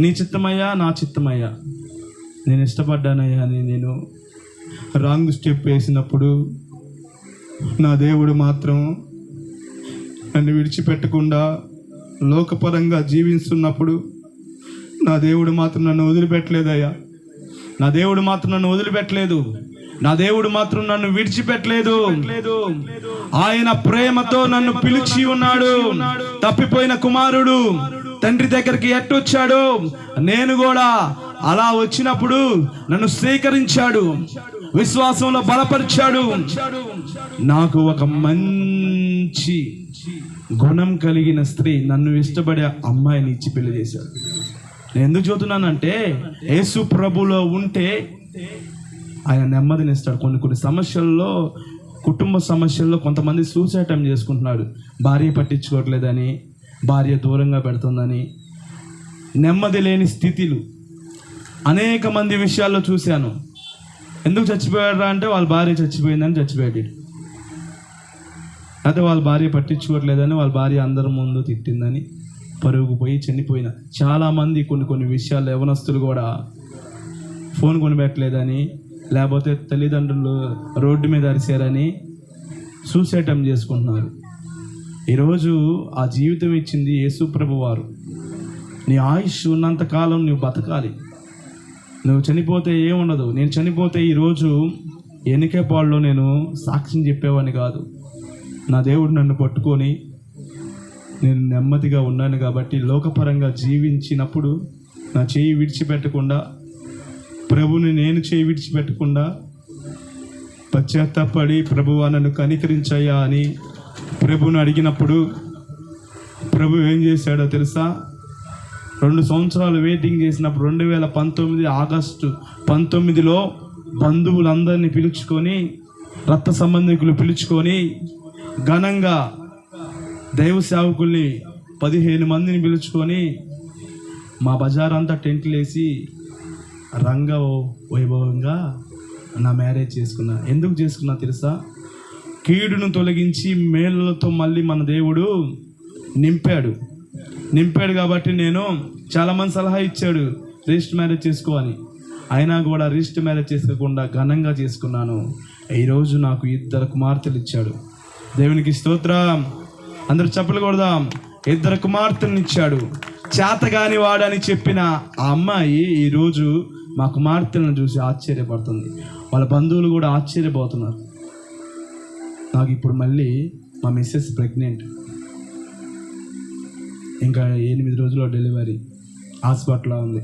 నీ చిత్తమయ్యా, నా చిత్తమయ్యా, నేను ఇష్టపడ్డానయ్యా అని నేను రాంగ్ స్టెప్ వేసినప్పుడు నా దేవుడు మాత్రం నన్ను విడిచిపెట్టకుండా లోకపరంగా జీవిస్తున్నప్పుడు నా దేవుడు మాత్రం నన్ను వదిలిపెట్టలేదయ్యా. నా దేవుడు మాత్రం నన్ను వదిలిపెట్టలేదు. నా దేవుడు మాత్రం నన్ను విడిచిపెట్టలేదు. ఆయన ప్రేమతో నన్ను పిలిచి ఉన్నాడు. తప్పిపోయిన కుమారుడు తండ్రి దగ్గరికి ఎట్టొచ్చాడు, నేను కూడా అలా వచ్చినప్పుడు నన్ను స్వీకరించాడు, విశ్వాసంలో బలపరిచాడు. నాకు ఒక మంచి గుణం కలిగిన స్త్రీ, నన్ను ఇష్టపడే అమ్మాయిని ఇచ్చి పెళ్లి చేశాడు. నేను ఎందుకు చెబుతున్నానంటే, యేసు ప్రభులో ఉంటే ఆయన నెమ్మదిని ఇస్తాడు. కొన్ని సమస్యల్లో, కుటుంబ సమస్యల్లో కొంతమంది సూసైడ్ అటెంప్ట్ చేసుకుంటున్నాడు. భార్య పట్టించుకోవట్లేదని, భార్య దూరంగా పెడుతుందని, నెమ్మది లేని స్థితిలు అనేక మంది విషయాల్లో చూశాను. ఎందుకు చచ్చిపోయాడు అంటే వాళ్ళ భార్య చచ్చిపోయిందని చచ్చిపోయాడు. అయితే వాళ్ళ భార్య పట్టించుకోవట్లేదని, వాళ్ళ భార్య అందరి ముందు తిట్టిందని పరుగుకు పోయి చనిపోయిన చాలామంది. కొన్ని విషయాలు యవనస్తులు కూడా ఫోన్ కొనిపెట్టలేదని, లేకపోతే తల్లిదండ్రులు రోడ్డు మీద అరిశారని సూసైడ్ అటెంప్ట్ చేసుకుంటున్నారు. ఈరోజు ఆ జీవితం ఇచ్చింది యేసు ప్రభు వారు. నీ ఆయుష్ ఉన్నంతకాలం నువ్వు బతకాలి. నువ్వు చనిపోతే ఏముండదు. నేను చనిపోతే ఈరోజు ఎన్నికేపాడులో నేను సాక్ష్యం చెప్పేవాడిని కాదు. నా దేవుడు నన్ను పట్టుకొని నేను నెమ్మదిగా ఉన్నాను కాబట్టి, లోకపరంగా జీవించినప్పుడు నా చేయి విడిచిపెట్టకుండా, ప్రభుని నేను చేయి విడిచిపెట్టకుండా పశ్చాత్తాపడి, ప్రభువా నన్ను కనికరించయ్యా అని ప్రభుని అడిగినప్పుడు ప్రభు ఏం చేశాడో తెలుసా? 2 సంవత్సరాలు వెయిటింగ్ చేసినప్పుడు 2019 ఆగస్టు 19లో బంధువులందరినీ పిలుచుకొని, రక్త సంబంధికులు పిలుచుకొని, ఘనంగా దైవ సేవకుల్ని 15 మందిని పిలుచుకొని మా బజార్ అంతా టెంట్లు వేసి రంగ వైభవంగా నా మ్యారేజ్ చేసుకున్నా. ఎందుకు చేసుకున్నా తెలుసా? కీడును తొలగించి మేలులతో మళ్ళీ మన దేవుడు నింపాడు కాబట్టి నేను చాలామంది సలహా ఇచ్చాడు రిజిస్టర్ మ్యారేజ్ చేసుకోవాలి. అయినా కూడా రిజిస్టర్ మ్యారేజ్ చేసుకోకుండా ఘనంగా చేసుకున్నాను. ఈరోజు నాకు 2 కుమార్తెలు ఇచ్చాడు. దేవునికి స్తోత్రం. అందరూ చప్పలు కొడదాం. 2 కుమార్తెలను ఇచ్చాడు. చేతగాని వాడని చెప్పిన ఆ అమ్మాయి ఈరోజు మా కుమార్తెలను చూసి ఆశ్చర్యపడుతుంది. వాళ్ళ బంధువులు కూడా ఆశ్చర్యపోతున్నారు. నాకు ఇప్పుడు మళ్ళీ మా మిస్సెస్ ప్రెగ్నెంట్, ఇంకా 8 రోజుల్లో డెలివరీ. హాస్పిటల్లో ఉంది.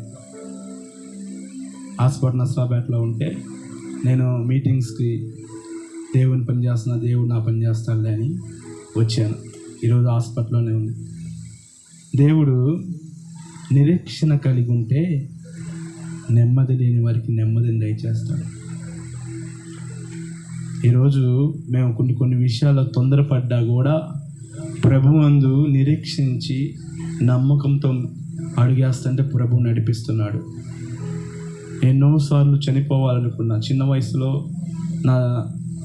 హాస్పిటల్ నర్సాపేటలో ఉంటే నేను మీటింగ్స్కి దేవుని పని చేస్తున్నా, దేవుడు నా పని చేస్తాడులే అని వచ్చాను. ఈరోజు హాస్పిటల్లోనే ఉంది. దేవుడు నిరీక్షణ కలిగి ఉంటే నెమ్మది లేని వారికి నెమ్మదిని దయచేస్తాడు. ఈరోజు మేము కొన్ని విషయాల్లో తొందరపడ్డా కూడా ప్రభువందు నిరీక్షించి నమ్మకంతో అడుగేస్తుంటే ప్రభు నడిపిస్తున్నాడు. ఎన్నోసార్లు చనిపోవాలనుకున్నా. చిన్న వయసులో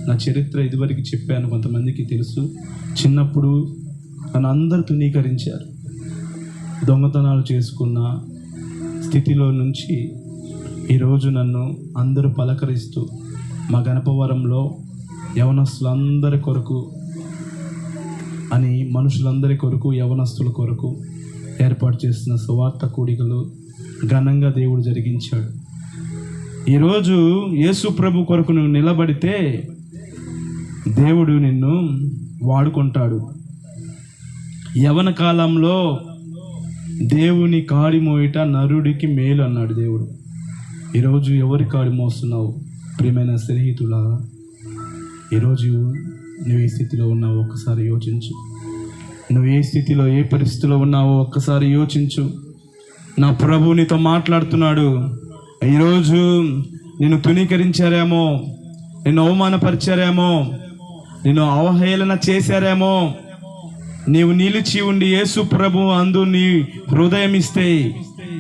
నా చరిత్ర ఇదివరకు చెప్పాను, కొంతమందికి తెలుసు. చిన్నప్పుడు నన్ను అందరూ తునీకరించారు. దొంగతనాలు చేసుకున్న స్థితిలో నుంచి ఈరోజు నన్ను అందరూ పలకరిస్తూ మా గణపవరంలో యవనస్తులందరి కొరకు అని, మనుషులందరి కొరకు, యవనస్తుల కొరకు ఏర్పాటు చేస్తున్న సువార్త కూడికలు ఘనంగా దేవుడు జరిగించాడు. ఈరోజు యేసు ప్రభు కొరకు నువ్వు నిలబడితే దేవుడు నిన్ను వాడుకుంటాడు. యవన కాలంలో దేవుని కాడి మోయిట నరుడికి మేలు అన్నాడు దేవుడు. ఈరోజు ఎవరి కాడి మోస్తున్నావు ప్రియమైన స్నేహితులా? ఈరోజు నువ్వు ఏ స్థితిలో ఉన్నావో ఒక్కసారి యోచించు. నువ్వు ఏ స్థితిలో, ఏ పరిస్థితిలో ఉన్నావో ఒక్కసారి యోచించు. నా ప్రభు నీతో మాట్లాడుతున్నాడు. ఈరోజు నిన్ను తునీకరించారేమో, నిన్ను అవమానపరిచారేమో, నిన్ను అవహేళన చేశారేమో. నీవు నిలిచి ఉండి యేసు ప్రభు అందు నీ హృదయం ఇస్తే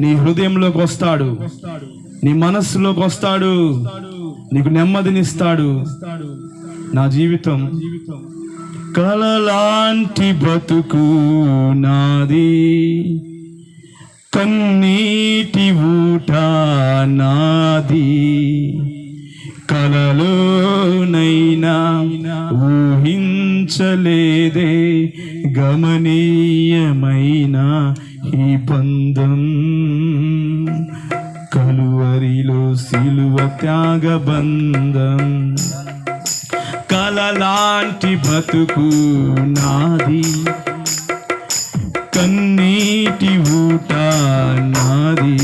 నీ హృదయంలోకి వస్తాడు, నీ మనస్సులోకి వస్తాడు, నీకు నెమ్మదినిస్తాడు. నా జీవితం కలలాంటి బ్రతుకు నాది, కన్నీటి ఊట నాది, కలలోనైనా ఊహించలేదే గమనీయమైన ఈ బంధం, కలువరిలో సిలువ త్యాగ బంధం. కలలాంటి బ్రతుకు నాది, కన్నీటి ఊట నాది,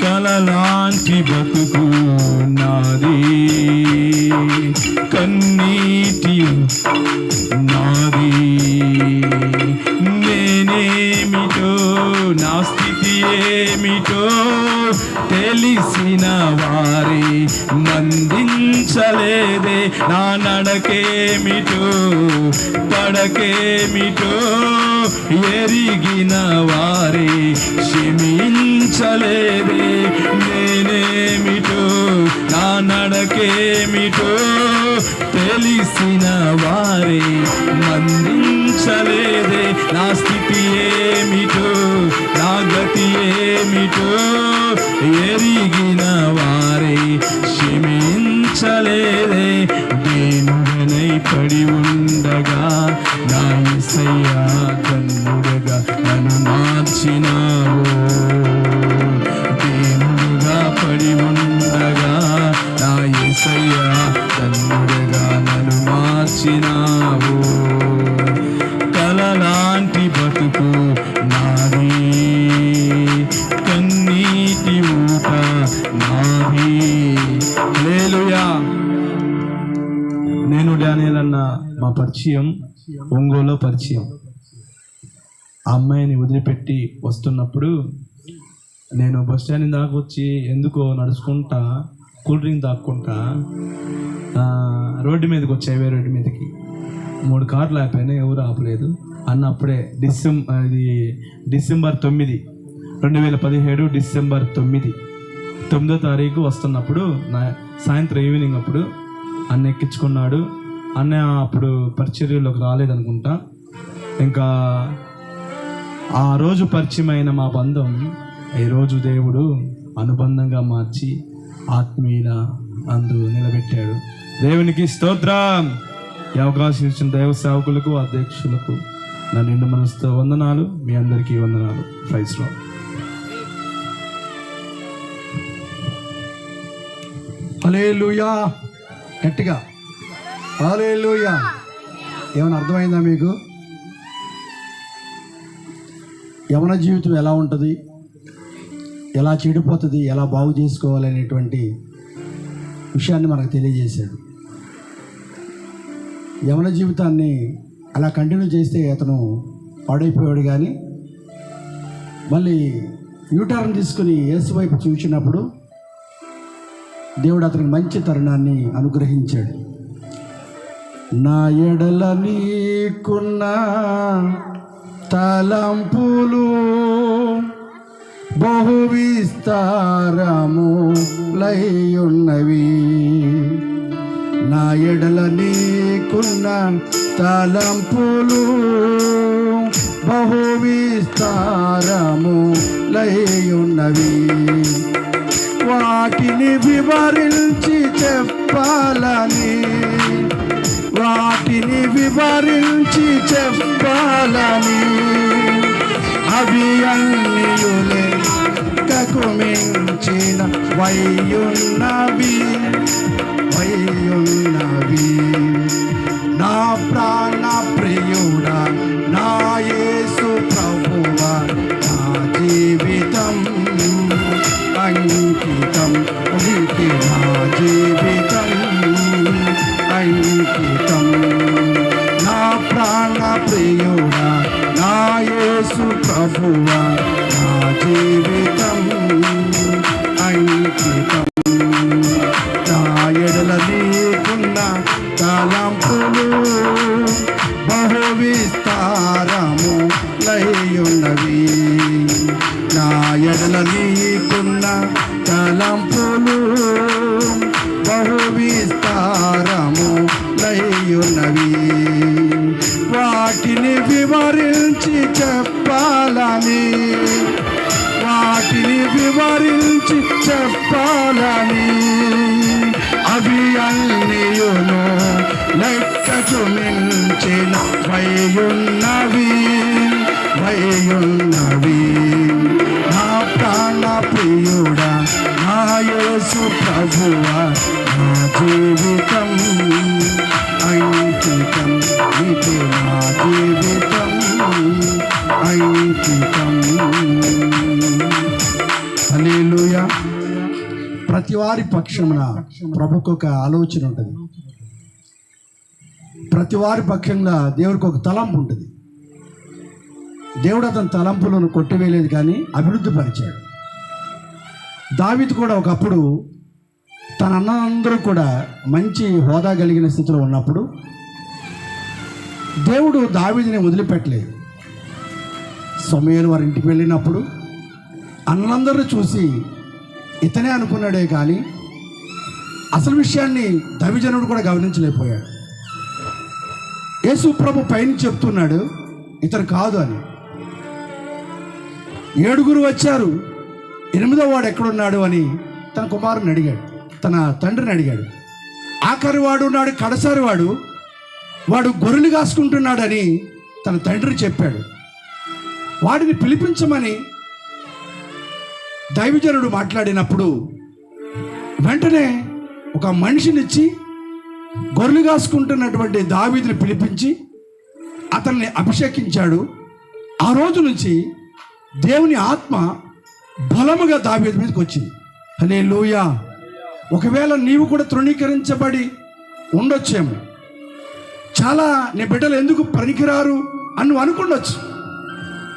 కలలాంటి బ్రతుకు నాది, కన్నీటి నాది. నేనేమిటో, నా స్థితి ఏమిటో తెలిసిన వారే మందించలేదే, నా నడకేమిటో పడకేమిటో ఎరిగిన వారే క్షమించలేదే. నేనేమిటో, నా నడకేమిటో తెలిసిన వారే మందించలేదే, నా స్థితి ఏమిటో, నా గతి ఏమిటో ఎరిగిన వారే క్షమించలేదే. దేనుడనై పడి ఉండగా నా యేసయ్యా కన్నుడగా నన్ను మార్చినావు. దేనుడుగా పడి ఉండగా నా యేసయ్యా కన్నుడగా నన్ను మార్చినావు. కలలాంటి బతుకు నాది, కన్నీటి ఊట నాది. హల్లెలూయా. నేను డానియేల్ అన్న మా పరిచయం ఒంగోలులో పరిచయం. ఆ అమ్మాయిని వదిలిపెట్టి వస్తున్నప్పుడు నేను బస్ స్టాండ్ దాకా వచ్చి ఎందుకో నడుచుకుంటా కూల్ డ్రింక్ తాక్కుంటా రోడ్డు మీదకి వచ్చి హైవే రోడ్డు మీదకి 3 కార్లు ఆపాయినాయి, ఎవరు ఆపలేదు. అన్న అప్పుడే డిసెంబర్ 9, 2017 డిసెంబర్ 9వ తారీఖు వస్తున్నప్పుడు సాయంత్రం ఈవినింగ్ అప్పుడు అన్న ఎక్కించుకున్నాడు. అన్న అప్పుడు పరిచర్యలోకి రాలేదనుకుంటా. ఇంకా ఆ రోజు పరిచయం అయిన మా బంధం ఈరోజు దేవుడు అనుబంధంగా మార్చి ఆత్మీయుల అందు నిలబెట్టాడు. దేవునికి స్తోత్రం. ఈ అవకాశం ఇచ్చిన దైవ సేవకులకు, అధ్యక్షులకు నా నిండు మనసుతో వందనాలు. మీ అందరికీ వందనాలు. Praise lord. హల్లెలూయా. గట్టిగా హల్లెలూయా. ఏమైనా అర్థమైందా మీకు? యవన జీవితం ఎలా ఉంటుంది, ఎలా చెడిపోతుంది, ఎలా బాగు చేసుకోవాలనేటువంటి విషయాన్ని మనకు తెలియజేశాడు. యవన జీవితాన్ని అలా కంటిన్యూ చేస్తే అతను పాడైపోయాడు. కానీ మళ్ళీ యూటర్న్ తీసుకుని యేసు వైపు చూసినప్పుడు దేవుడు అతనికి మంచి తరుణాన్ని అనుగ్రహించాడు. నా ఎడల నీకున్న తలంపులు బహు విస్తారములైయున్నవి. నా ఎడల నీకున్న తలంపులు బహు విస్తారములైయున్నవి. వాటిని వివరించి చెప్పాలని, వాటిని వివరించి చెప్పాలని అవి అన్నియులే లెక్కకు మించిన వయ్యున్నవి నా ప్రాణ ప్రియుడా నా యేసు ప్రభువా నా జీవితం అంకితం నీకే నా జీవితం అంకితం నా ప్రాణ ప్రియుడా నా యేసు ప్రభువా నా జీవితం అంకితం నా ఎడల నీకున్న తలంపులు బహు విస్తారము లయ్యున్నవి నా ఎడల నీకున్న తలంపులు బహు విస్తారము లయ్యున్నవి వాటిని వివరించి చెప్పాలని అవి అన్నియును లెక్కకు మించిన వయ్యున్నవి నా ప్రాణ ప్రియుడా నా యేసు ప్రభువా నా జీవితం అంకితం నీకే నా జీవితం అంకితం. హల్లెలూయా. ప్రతి వారి పక్షమున ప్రభుకు ఒక ఆలోచన ఉంటుంది. ప్రతి వారి పక్షంగా దేవుడికి ఒక తలంపు ఉంటుంది. దేవుడు అతని తలంపులను కొట్టివేయలేదు కానీ అభివృద్ధి పరిచాడు. దావీదు కూడా ఒకప్పుడు తన అన్నలందరూ కూడా మంచి హోదా కలిగిన స్థితిలో ఉన్నప్పుడు దేవుడు దావీదుని వదిలిపెట్టలేదు. సమూయేలు వారి ఇంటికి వెళ్ళినప్పుడు అన్నలందరూ చూసి ఇతనే అనుకున్నాడే కానీ అసలు విషయాన్ని దైవజనుడు కూడా గమనించలేకపోయాడు. యేసు ప్రభు పైన చెప్తున్నాడు ఇతను కాదు అని. 7 వచ్చారు, 8వ వాడు ఎక్కడున్నాడు అని తన కుమారుని అడిగాడు, తన తండ్రిని అడిగాడు. ఆఖరి వాడు ఉన్నాడు, కడసారి వాడు గొర్రెలు కాసుకుంటున్నాడని తన తండ్రి చెప్పాడు. వాడిని పిలిపించమని దైవజనుడు మాట్లాడినప్పుడు వెంటనే ఒక మనిషినిచ్చి గొర్రెలు కాసుకుంటున్నటువంటి దావీదుని పిలిపించి అతన్ని అభిషేకించాడు. ఆ రోజు నుంచి దేవుని ఆత్మ బలముగా దావీదు మీదకి వచ్చింది. హల్లెలూయా. ఒకవేళ నీవు కూడా తృణీకరించబడి ఉండొచ్చేమో, చాలా నీ బిడ్డలు ఎందుకు పనికిరారు అని నువ్వు అనుకుండొచ్చు.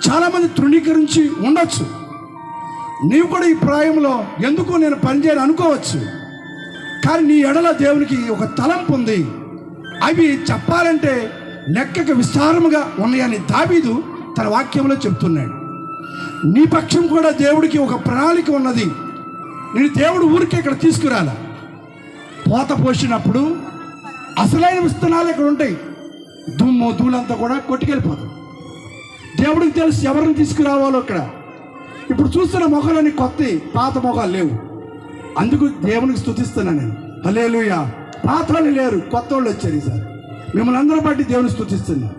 చాలామంది తృణీకరించి ఉండొచ్చు. నీవు కూడా ఈ ప్రాయంలో ఎందుకు నేను పనిచేయను అనుకోవచ్చు. కానీ నీ ఎడల దేవునికి ఒక తలంపు ఉంది. అవి చెప్పాలంటే లెక్కకు విస్తారముగా ఉన్నాయని దావీదు తన వాక్యంలో చెప్తున్నాడు. నీ పక్షం కూడా దేవుడికి ఒక ప్రణాళిక ఉన్నది. నేను దేవుడు ఊరికే ఇక్కడ తీసుకురాల. పోత పోసినప్పుడు అసలైన విత్తనాలు ఇక్కడ ఉంటాయి. దుమ్ము ధూళంతా కూడా కొట్టుకెళ్ళిపోతాయి. దేవుడికి తెలుసు ఎవరిని తీసుకురావాలో ఇక్కడ. ఇప్పుడు చూస్తున్న మొఖాలని కొత్త, పాత మొఖాలు లేవు. అందుకు దేవునికి స్తుతిస్తున్నాను నేను. హల్లెలూయా. పాత వాళ్ళు లేరు, కొత్త వాళ్ళు వచ్చారు ఈసారి. మిమ్మల్ని అందరూ బట్టి దేవుని స్తుతిస్తున్నా.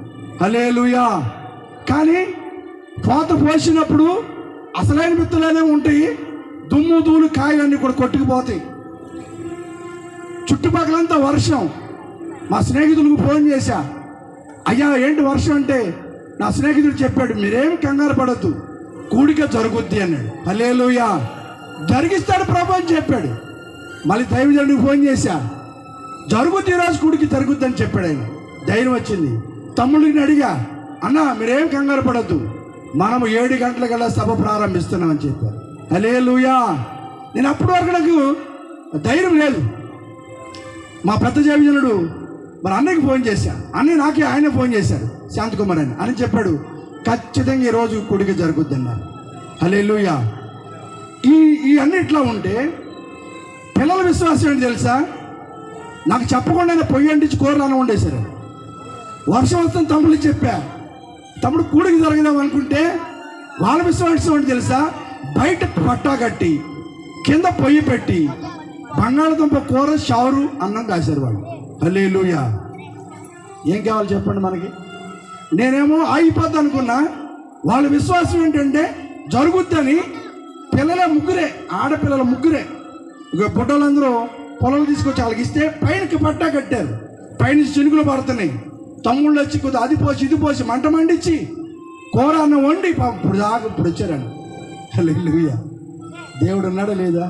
హల్లెలూయా. కానీ పోత పోసినప్పుడు అసలైన విత్తనాలే ఉంటాయి. దుమ్ము ధూళి కాయలన్నీ కూడా కొట్టుకుపోతాయి. చుట్టుపక్కలంతా వర్షం. మా స్నేహితులకు ఫోన్ చేశా, అయ్యా ఏంటి వర్షం అంటే నా స్నేహితుడు చెప్పాడు, మీరేం కంగారు పడద్దు, కూడిక జరుగుద్ది అన్నాడు. హల్లెలూయా. జరిగిస్తాడు ప్రభు అని చెప్పాడు. మళ్ళీ దైవజనుడికి ఫోన్ చేశా, జరుగుద్ది ఈరోజు కూడికి జరుగుద్ది అని చెప్పాడు. ఆయన ధైర్యం వచ్చింది. తమ్ముడిని అడిగా, అన్న మీరేం కంగారు పడద్దు, మనము 7 గంటలకల్లా సభ ప్రారంభిస్తున్నామని చెప్పారు. హల్లెలూయా. నేను అప్పటి వరకు నాకు ధైర్యం లేదు. మా పెద్ద దైవజనుడు మరి అన్నయ్యకి ఫోన్ చేశా. అన్నయ్య నాకే ఆయన ఫోన్ చేశాడు, శాంతకుమార్ అని చెప్పాడు, ఖచ్చితంగా ఈరోజు కూడిక జరుగుద్ది అన్నారు. హల్లెలూయా. ఈ అన్నిట్లో ఉంటే పిల్లల విశ్వాసం ఏంటి తెలుసా? నాకు చెప్పకుండా పొయ్యి అంటించి కూరలను వండేశారు. వర్షం వస్తుంది తమ్ముడు చెప్పా, తమ్ముడు కూడికి జరగదాం అనుకుంటే వాళ్ళ విశ్వాసం ఏంటి తెలుసా? బయట పట్టా కట్టి కింద పొయ్యి పెట్టి బంగాళదుంప కూర, షారు, అన్నం కాశారు వాళ్ళు. హల్లెలూయా. ఏం కావాలి చెప్పండి మనకి? నేనేమో ఆగిపోద్ది అనుకున్నా. వాళ్ళ విశ్వాసం ఏంటంటే జరుగుద్దని పిల్లల ముగ్గురే, ఆడపిల్లల ముగ్గురే. ఇక బుడ్డలందరూ పొలాలు తీసుకొచ్చి వాళ్ళకి ఇస్తే పైనకి పట్టా కట్టారు. పైన చినుకులు పడుతున్నాయి. తమ్ముళ్ళు వచ్చి కొద్దిగా అది పోసి ఇది పోసి మంట మండించి కూర అన్నం వండి ఇప్పుడు వచ్చారండి. హల్లెలూయా. దేవుడు ఉన్నాడా లేదా?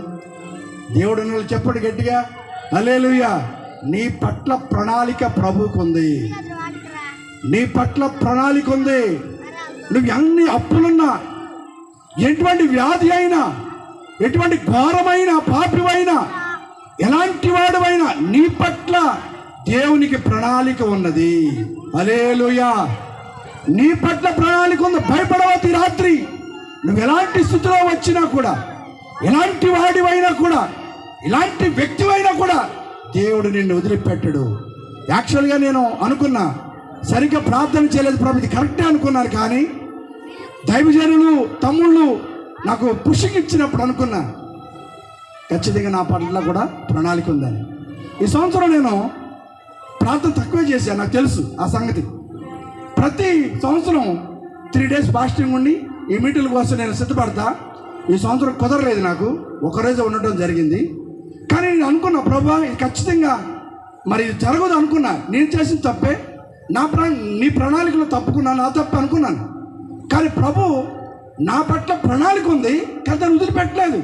దేవుడు ఉన్నాడు చెప్పండి గట్టిగా హల్లెలూయా. నీ పట్ల ప్రణాళిక ప్రభువుకు ఉంది. నీ పట్ల ప్రణాళిక ఉంది. నువ్వు ఎన్ని అప్పులున్నా, ఎటువంటి వ్యాధి అయినా, ఎటువంటి ఘోరమైన పాపివైనా, ఎలాంటి వాడువైనా నీ పట్ల దేవునికి ప్రణాళిక ఉన్నది. హల్లెలూయా. నీ పట్ల ప్రణాళిక ఉంది. భయపడవద్దు. రాత్రి నువ్వు ఎలాంటి స్థితిలో వచ్చినా కూడా, ఎలాంటి వాడివైనా కూడా, ఇలాంటి వ్యక్తివైనా కూడా దేవుడు నిన్ను వదిలిపెట్టడు. యాక్చువల్గా నేను అనుకున్నా, సరిగ్గా ప్రార్థన చేయలేదు ప్రభు, ఇది కరెక్టే అనుకున్నాను. కానీ దైవజనులు తమ్ముళ్ళు నాకు పుషింగ్ ఇచ్చినప్పుడు అనుకున్నా ఖచ్చితంగా నా పట్ల కూడా ప్రణాళిక ఉందని. ఈ సంవత్సరం నేను ప్రార్థన తక్కువే చేశాను, నాకు తెలుసు ఆ సంగతి. ప్రతి సంవత్సరం 3 days ఫాస్టింగ్ ఉండి ఈ మీటింగ్ల కోసం నేను సిద్ధపడతా. ఈ సంవత్సరం కుదరలేదు, నాకు ఒకరోజు ఉండటం జరిగింది. కానీ నేను అనుకున్నా ప్రభా ఇది ఖచ్చితంగా మరి ఇది జరగదు అనుకున్నా. నేను చేసిన తప్పే, నీ ప్రణాళికలో తప్పుకున్నా, నా తప్పే అనుకున్నాను. కానీ ప్రభు నా పట్ల ప్రణాళిక ఉంది, కానీ దాన్ని వదిలిపెట్టలేదు.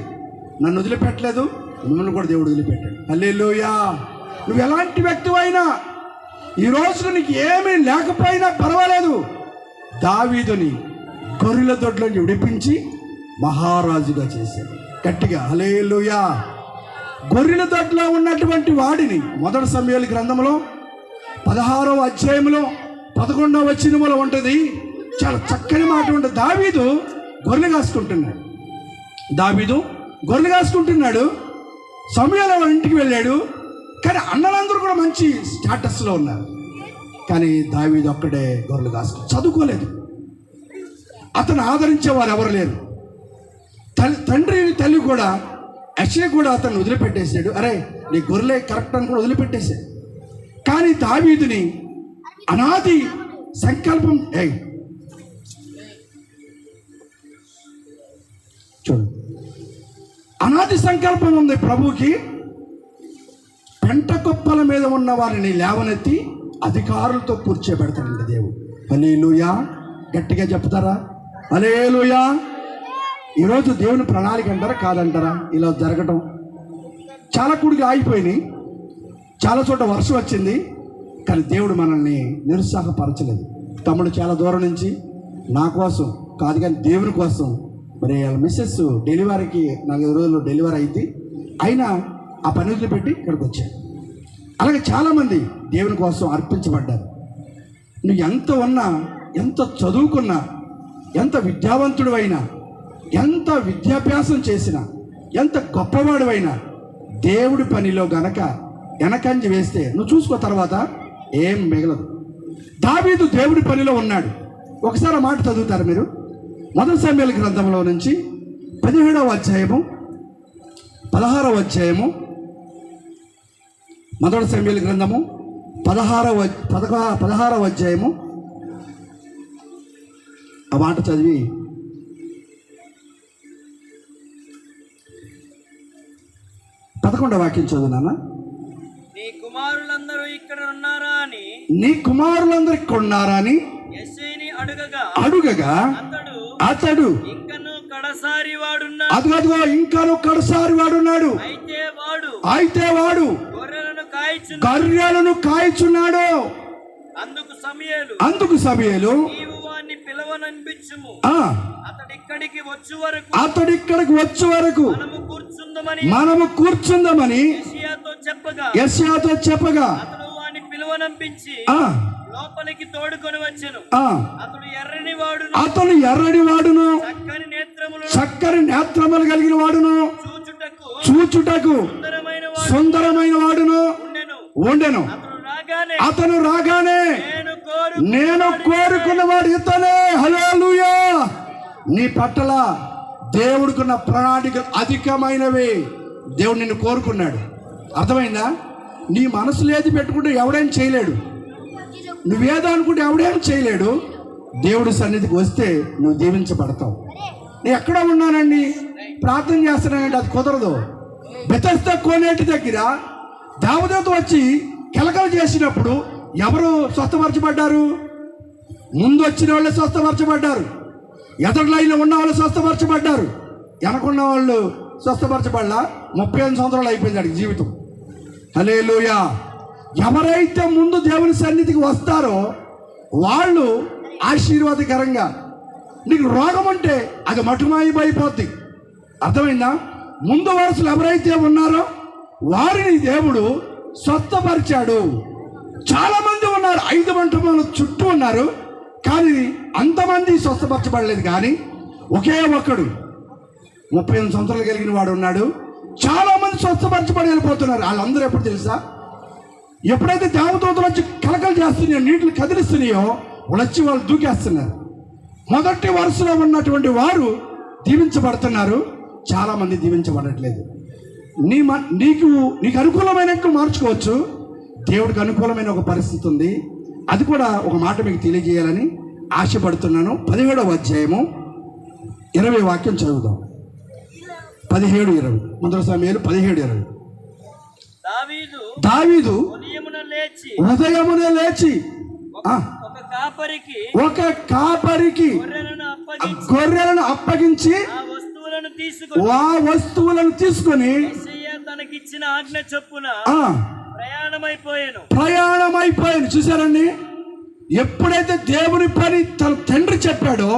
నన్ను వదిలిపెట్టలేదు, మిమ్మల్ని కూడా దేవుడు వదిలిపెట్టాడు. హల్లెలూయా. నువ్వు ఎలాంటి వ్యక్తివైనా, ఈ రోజు నీకు ఏమీ లేకపోయినా పర్వాలేదు. దావీదుని గొర్రెల దొడ్లోంచి విడిపించి మహారాజుగా చేశాడు. గట్టిగా హల్లెలూయా. గొర్రెల దొడ్లో ఉన్నటువంటి వాడిని 1 సమూయేలు గ్రంథంలో 16వ అధ్యాయంలో 11వ వచనంలో ఉంటుంది. చాలా చక్కని మాట ఉంటుంది. దావీదు గొర్రెలు కాసుకుంటున్నాడు. సమూయేలు వాళ్ళ ఇంటికి వెళ్ళాడు. కానీ అన్నలందరూ కూడా మంచి స్టేటస్లో ఉన్నారు. కానీ దావీదు ఒక్కడే గొర్రెలు చదువుకోలేదు. అతను ఆదరించేవారు ఎవరు లేరు. తండ్రి తల్లి కూడా యెషయా కూడా అతను వదిలిపెట్టేశాడు. అరే నీ గొర్రెలే కరెక్ట్ అని కూడా వదిలిపెట్టేశాడు. కానీ దావీదుని అనాది సంకల్పం చూడు, అనాది సంకల్పం ఉంది ప్రభువుకి. పెంట కుప్పల మీద ఉన్న వారిని లేవనెత్తి అధికారులతో కూర్చోబెడతాడండి దేవుడు. హల్లెలూయా. గట్టిగా చెప్తారా హల్లెలూయా. ఈరోజు దేవుని ప్రణాళిక అంటారా కాదంటారా? ఇలా జరగటం చాలా కూడికి ఆగిపోయినాయి. చాలా చోట వర్షం వచ్చింది, కానీ దేవుడు మనల్ని నిరుత్సాహపరచలేదు. తమ్ముడు చాలా దూరం నుంచి నా కోసం కాదు కానీ దేవుని కోసం, మరి వాళ్ళ మిస్సెస్ డెలివరీకి 4 రోజుల్లో డెలివరీ అయింది, అయినా ఆ పని వదిలిపెట్టి ఇక్కడికి వచ్చాడు. అలాగే చాలామంది దేవుని కోసం అర్పించబడ్డారు. నువ్వు ఎంత ఉన్నా, ఎంత చదువుకున్నా, ఎంత విద్యావంతుడు అయినా, ఎంత విద్యాభ్యాసం చేసినా, ఎంత గొప్పవాడు దేవుడి పనిలో గనక వెనకంజి వేస్తే నువ్వు చూసుకో, తర్వాత ఏం మిగలదు. దావీదు దేవుడి పనిలో ఉన్నాడు. ఒకసారి మాట చదువుతారు మీరు. 1 సమూయేలు గ్రంథంలో నుంచి 17వ అధ్యాయము 16వ అధ్యాయము 1 సమూయేలు గ్రంథము 16వ అధ్యాయము ఆ మాట చదివి 11వ వాక్యం చదువు నాన్న. నీ కుమారులందరూ ఇక్కడ ఉన్నారా అని యెషయని అడుగగా అతడు ఇంకను కడసారి వాడున్నాడు. అయితే వాడు గొర్రెలను కాయచున్నాడు. అందుకు సమూయేలు అతడిక్కడికి వచ్చు వరకు మనము కూర్చుందామని యెషయాతో చెప్పగా లోపలికి తోడుకొని వచ్చెను. అతను ఎర్రని వాడును, చక్కని నేత్రములు కలిగిన వాడును, చూచుటకు సుందరమైన వాడును ఉండెను. అతను రాగానే నేను కోరుకున్నవాడు ఇతనే. హల్లెలూయా. నీ పట్ల దేవుడికున్న ప్రణాళిక అధికమైనవి. దేవుడు నిన్ను కోరుకున్నాడు. అర్థమైందా? నీ మనసులో ఏది పెట్టుకుంటే ఎవడేం చేయలేడు. నువ్వేదో అనుకుంటే ఎవడేం చేయలేడు. దేవుడి సన్నిధికి వస్తే నువ్వు దీవించబడతావు. నేను ఎక్కడ ఉన్నానండి, ప్రార్థన చేస్తున్నానంటే అది కుదరదు. బెతెస్దా కోనేటి దగ్గర దేవదూత వచ్చి కెలకలు చేసినప్పుడు ఎవరు స్వస్థపరచబడ్డారు? ముందు వచ్చిన వాళ్ళే స్వస్థపరచబడ్డారు. ఎదురు లైన్లో ఉన్న వాళ్ళు స్వస్థపరచబడ్డారు. వెనకున్న వాళ్ళు స్వస్థపరచబడ్డా 35 సంవత్సరాలు అయిపోయింది వాడికి జీవితం. హల్లెలూయా. ఎవరైతే ముందు దేవుని సన్నిధికి వస్తారో వాళ్ళు ఆశీర్వాదకరంగా, నీకు రోగం అంటే అది మటుమాయిపోద్ది. అర్థమైందా? ముందు వరుసలు ఎవరైతే ఉన్నారో వారిని దేవుడు స్వస్థపరిచాడు. చాలామంది ఉన్నారు, 5 మంటపాలు చుట్టూ ఉన్నారు, కానీ అంతమంది స్వస్థపరచబడలేదు. కానీ ఒకే ఒక్కడు 38 సంవత్సరాలు కలిగిన వాడు ఉన్నాడు. చాలామంది స్వస్థపరచబడి వెళ్ళిపోతున్నారు. వాళ్ళందరూ ఎప్పుడు తెలుసా? ఎప్పుడైతే దేవదూతలు వచ్చి కలకలు చేస్తున్నాయో, నీటిని కదిలిస్తున్నాయో, వచ్చి వాళ్ళు దూకేస్తున్నారు. మొదటి వరుసలో ఉన్నటువంటి వారు దీవించబడుతున్నారు, చాలామంది దీవించబడట్లేదు. నీకు అనుకూలమైనట్టు మార్చుకోవచ్చు. దేవుడికి అనుకూలమైన ఒక పరిస్థితి ఉంది. అది కూడా ఒక మాట మీకు తెలియజేయాలని ఆశపడుతున్నాను. 17వ అధ్యాయము 20 వాక్యం చదువుదాం. 17:20 మొదటి సమయాలు 17:20. దావీదు ఉదయమునే లేచి ఒక కాపరికి గొర్రెలను అప్పగించి ఆ వస్తువులను తీసుకొని తనకిచ్చిన ఆజ్ఞ చొప్పున ప్రయాణమైపోయాను. చూసారండి, ఎప్పుడైతే దేవుని పని తన తండ్రి చెప్పాడో,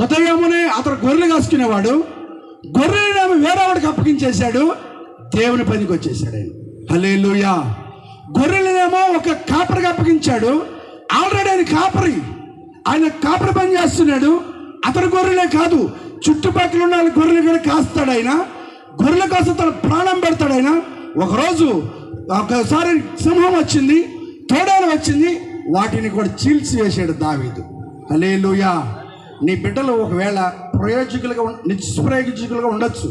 ఉదయమునే అతను గొర్రెలు కాసుకునేవాడు, గొర్రెలను వేరేవాడికి అప్పగించేశాడు, దేవుని పనికి వచ్చేసాడు ఆయన. హల్లెలూయా. గొర్రెలనేమో ఒక కాపరికి అప్పగించాడు. ఆల్రెడీ ఆయన కాపరి, ఆయన కాపరి పని చేస్తున్నాడు. అతని గొర్రెలే కాదు, చుట్టుపక్కల ఉన్న గొర్రెలు కూడా కాస్తాడు ఆయన. గొర్రెల కోసం తన ప్రాణం పెడతాడు ఆయన. ఒకసారి సింహం వచ్చింది, తోడేలు వచ్చింది, వాటిని కూడా చీల్చి వేసాడు దావీదు. హల్లెలూయా. నీ బిడ్డలు ఒకవేళ నిష్ప్రయోజకులుగా ఉండొచ్చు,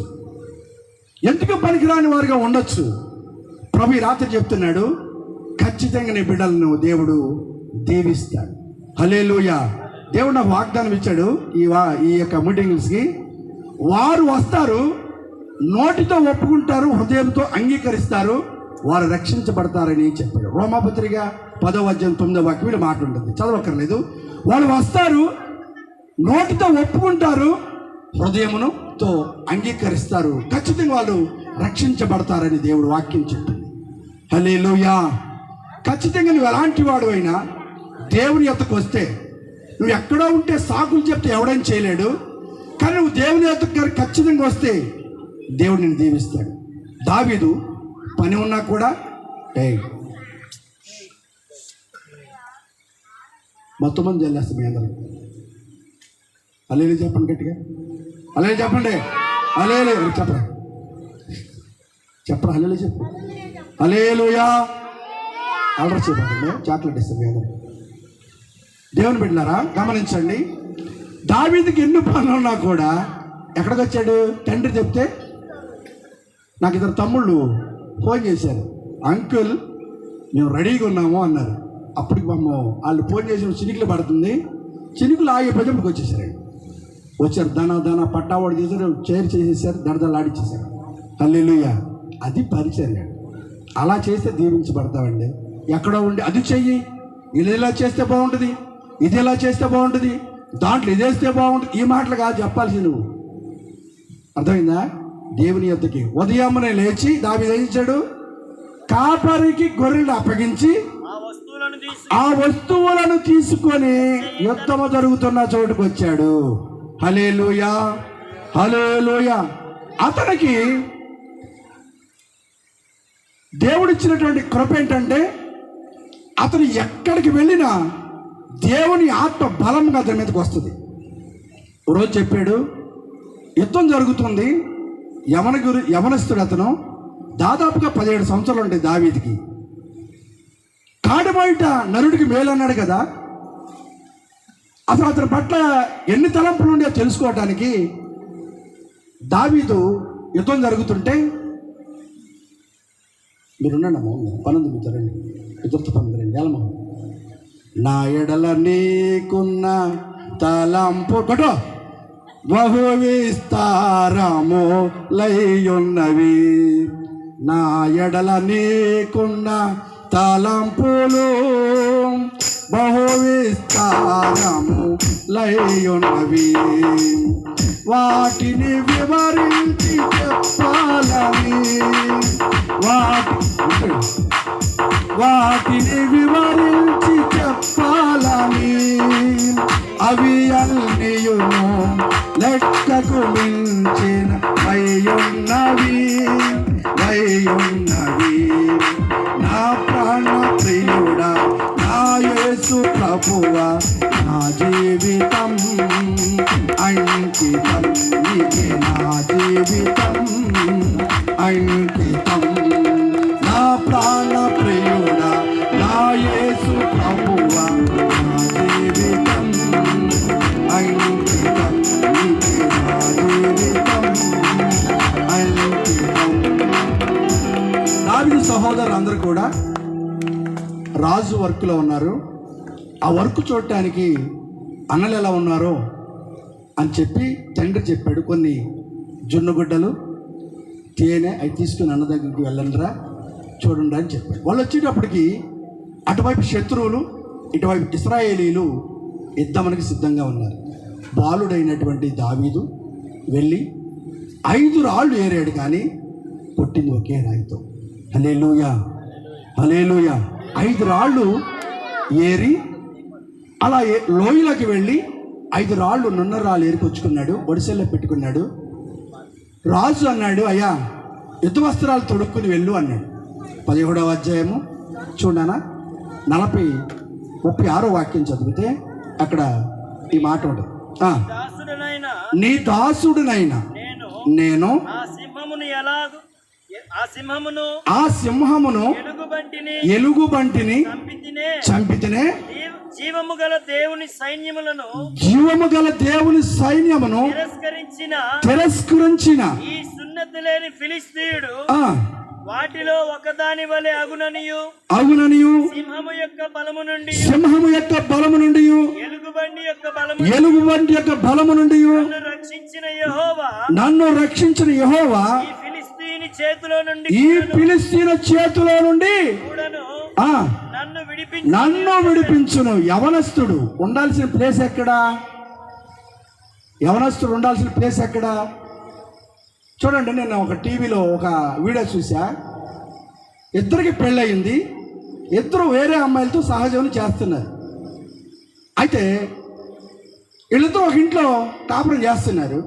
ఎందుకు పనికిరాని వారుగా ఉండొచ్చు. ప్రభు రాత్రి చెప్తున్నాడు, ఖచ్చితంగా నీ బిడ్డలను దేవుడు దీవిస్తాడు. హల్లెలూయా. దేవుడు నాకు వాగ్దానం ఇచ్చాడు. ఈ యొక్క మీటింగ్స్కి వారు వస్తారు, నోటితో ఒప్పుకుంటారు, హృదయంతో అంగీకరిస్తారు, వారు రక్షించబడతారని చెప్పాడు. రోమాపత్రిక 10వ అధ్యాయం 9వ వాక్యం వీళ్ళు మాట ఉంటుంది, చదవక్కర్లేదు. వాళ్ళు వస్తారు, నోటితో ఒప్పుకుంటారు, హృదయముతో అంగీకరిస్తారు, ఖచ్చితంగా వాళ్ళు రక్షించబడతారని దేవుడు వాక్యం చెప్పింది. హల్లెలూయా. ఖచ్చితంగా నువ్వు ఎలాంటి వాడు అయినా దేవుని యొద్దకు వస్తే, నువ్వు ఎక్కడో ఉంటే సాకులు చెప్తే ఎవడైనా చేయలేడు, కానీ నువ్వు దేవుని యొద్దకు ఖచ్చితంగా వస్తే దేవుడు నిన్ను దీవిస్తాడు. దావీదు పని ఉన్నా కూడా మొత్తం మంది జల్లేస్తాం మీ అందరూ. అలేలే చెప్పండి గట్టిగా, అలేలే చెప్పండి, అలేలే చెప్పరా, చెప్పరా, అలేలే చెప్పు, హల్లెలూయా. ఆర్డర్ చెప్పండి, చాక్లెట్ ఇస్తాం మీ అందరూ. దేవుని బిడ్డలారా గమనించండి, దావీదుకి ఎన్ని పనులు ఉన్నా కూడా ఎక్కడికి వచ్చాడు? తండ్రి చెప్తే, నాకు 2 తమ్ముళ్ళు ఫోన్ చేశారు, అంకుల్ మేము రెడీగా ఉన్నాము అన్నారు. అప్పటికి వాళ్ళు ఫోన్ చేసిన చినుకులు పడుతుంది, చినుకులు ఆగే ప్రజలకు వచ్చేసారండి. వచ్చారు, దాన పట్టావాడు చేశారు, చైర్ చేసేసారు, దడదలు ఆడిచ్చేసారు. హల్లెలూయా. అది పరిచర్య. అలా చేస్తే దీవించబడతామండి. ఎక్కడో ఉండి అది చెయ్యి, ఇది ఇలా చేస్తే బాగుంటుంది, ఇది ఇలా చేస్తే బాగుంటుంది, దాంట్లో ఇదేస్తే బాగుంటుంది, ఈ మాటలు కాదు చెప్పాల్సి నువ్వు. అర్థమైందా? దేవుని యొద్దకి ఉదయమునే లేచి దావీదు ఏం చేశాడు? కాపరికి గొర్రెలు అప్పగించి ఆ వస్తువులను తీసుకొని యుద్ధము జరుగుతున్న చోటుకు వచ్చాడు. హల్లెలూయా, హల్లెలూయా. అతనికి దేవుడిచ్చినటువంటి కృప ఏంటంటే, అతను ఎక్కడికి వెళ్ళినా దేవుని ఆత్మ బలంగా అతని మీదకి వస్తుంది. రోజు చెప్పాడు, యుద్ధం జరుగుతుంది, యవనస్తుడు అతను, దాదాపుగా 17 సంవత్సరాలు ఉంటాయి దావీదుకి. కాడి బయట నరుడికి మేలు అన్నాడు కదా, అసలు అతని పట్ల ఎన్ని తలంపులు ఉండేవో తెలుసుకోవటానికి దావీదు యుద్ధం జరుగుతుంటే, మీరున్నాడమ్మా, పనుంది మీతో రండి, ఎదురుతో పనుంది రండి, ఏలమ్మా. నా ఎడల నీకున్న తలంపు కొట్టో బహు విస్తారములైయున్నవి. నా ఎడల నీకున్న తలంపులు బహు విస్తారములైయున్నవి. వాటిని వివరించి చెప్పాలని వాటిని వివరించి చెప్పాలని అవి అన్నియును లెక్కకు మించిన వయ్యున్నవి. నా ప్రాణ ప్రియుడా నా యేసు ప్రభువా నా జీవితం అంకితం నీకే. నా జీవితం అంకితం. నా ప్రాణ ప్రియుడా నా యేసు ప్రభువా నా జీవితం అంకితం నీకే. నా జీవితం అంకితం. దావీదు సహోదరులందరూ కూడా రాజు వర్క్లో ఉన్నారు. ఆ వర్క్ చూడటానికి అన్నలు ఎలా ఉన్నారో అని చెప్పి తండ్రి చెప్పాడు. కొన్ని జొన్నగుడ్డలు తేనె అవి తీసుకుని అన్న దగ్గరికి వెళ్ళండిరా చూడండి అని చెప్పాడు. వాళ్ళు వచ్చేటప్పటికి అటువైపు శత్రువులు ఇటువైపు ఇశ్రాయేలీలు యుద్ధమునికి సిద్ధంగా ఉన్నారు. బాలుడైనటువంటి దావీదు వెళ్ళి 5 రాళ్ళు ఏరాడు, కానీ కొట్టింది ఒకే రాయితో. హల్లెలూయా, హల్లెలూయా. 5 రాళ్ళు ఏరి అలా లోయలోకి వెళ్ళి 5 రాళ్ళు నున్న రాళ్ళు ఏరుకొచ్చుకున్నాడు, ఒడిసెల్లో పెట్టుకున్నాడు. రాజు అన్నాడు, అయ్యా యుద్ధ వస్త్రాలు తొడుక్కుని వెళ్ళు అన్నాడు. 17వ అధ్యాయము చూడనా 36వ వాక్యం చదివితే అక్కడ ఈ మాట ఉంటుంది. నీ దాసుడునైనా నేను ఆ సింహమును ఎలుగుబంటిని చంపితినే. జీవము గల దేవుని సైన్యమును తిరస్కరించిన ఈ సున్నతి లేని ఫిలిస్తీయుడు వాటిలో ఒకదాని వలె అగుననియు సింహము యొక్క బలము నుండి ఎలుగుబంటి యొక్క బలము నుండి నన్ను రక్షించిన యెహోవా ఈ ఫిలిస్తీయుల చేతిలో నుండి నన్ను విడిపించును. యవనస్తుడు ఉండాల్సిన ప్లేస్ ఎక్కడా? యవనస్తుడు ఉండాల్సిన ప్లేస్ ఎక్కడా? చూడండి, నేను ఒక టీవీలో ఒక వీడియో చూసా. ఇద్దరికి పెళ్ళయింది, ఇద్దరు వేరే అమ్మాయిలతో సహజీవనం చేస్తున్నారు. అయితే వీళ్ళిద్దరూ ఒక ఇంట్లో కాపురం చేస్తున్నారు.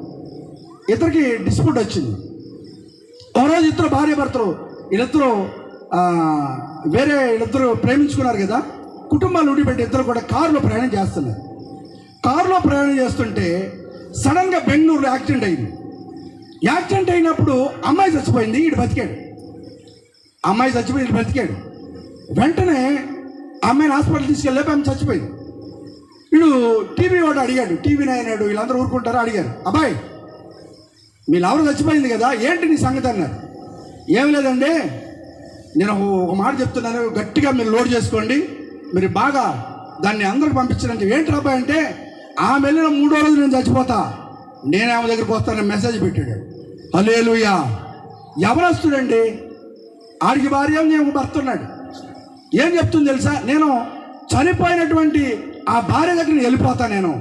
ఇద్దరికి డిస్ప్యూట్ వచ్చింది. ఓ రోజు ఇద్దరు భార్య భర్తలు వీళ్ళిద్దరూ వీళ్ళిద్దరూ ప్రేమించుకున్నారు కదా, కుటుంబాలు విడిపెట్టి ఇద్దరు కూడా కారులో ప్రయాణం చేస్తున్నారు. కారులో ప్రయాణం చేస్తుంటే సడన్గా బెంగళూరులో యాక్సిడెంట్ అయింది. యాక్సిడెంట్ అయినప్పుడు అమ్మాయి చచ్చిపోయింది, వీడు బతికాడు. అమ్మాయి చచ్చిపోయి వీడు బతికాడు. వెంటనే అమ్మాయిని హాస్పిటల్ తీసుకెళ్ళలేక ఆమె చచ్చిపోయింది. వీడు టీవీ వాడు అడిగాడు, టీవీ నాయనాడు వీళ్ళందరూ ఊరుకుంటారో అడిగారు, అబ్బాయి మీ లవర్ చచ్చిపోయింది కదా, ఏంటి నీ సంగతి అన్నారు. ఏం లేదండి, నేను ఒక మాట చెప్తున్నాను, గట్టిగా మీరు లోడ్ చేసుకోండి, మీరు బాగా దాన్ని అందరికి పంపించారంటే. ఏంటి అబ్బాయి అంటే, ఆమె వెళ్ళిన 3వ రోజు నేను చచ్చిపోతా, నేను ఆమె దగ్గరికి వస్తానని మెసేజ్ పెట్టాడు. హల్లెలూయా. యవనస్తుడండి, ఆడికి భార్య నేను భర్త ఉన్నాడు. ఏం చెప్తుంది తెలుసా, నేను చనిపోయినటువంటి ఆ భార్య దగ్గరికి వెళ్ళిపోతా నేను,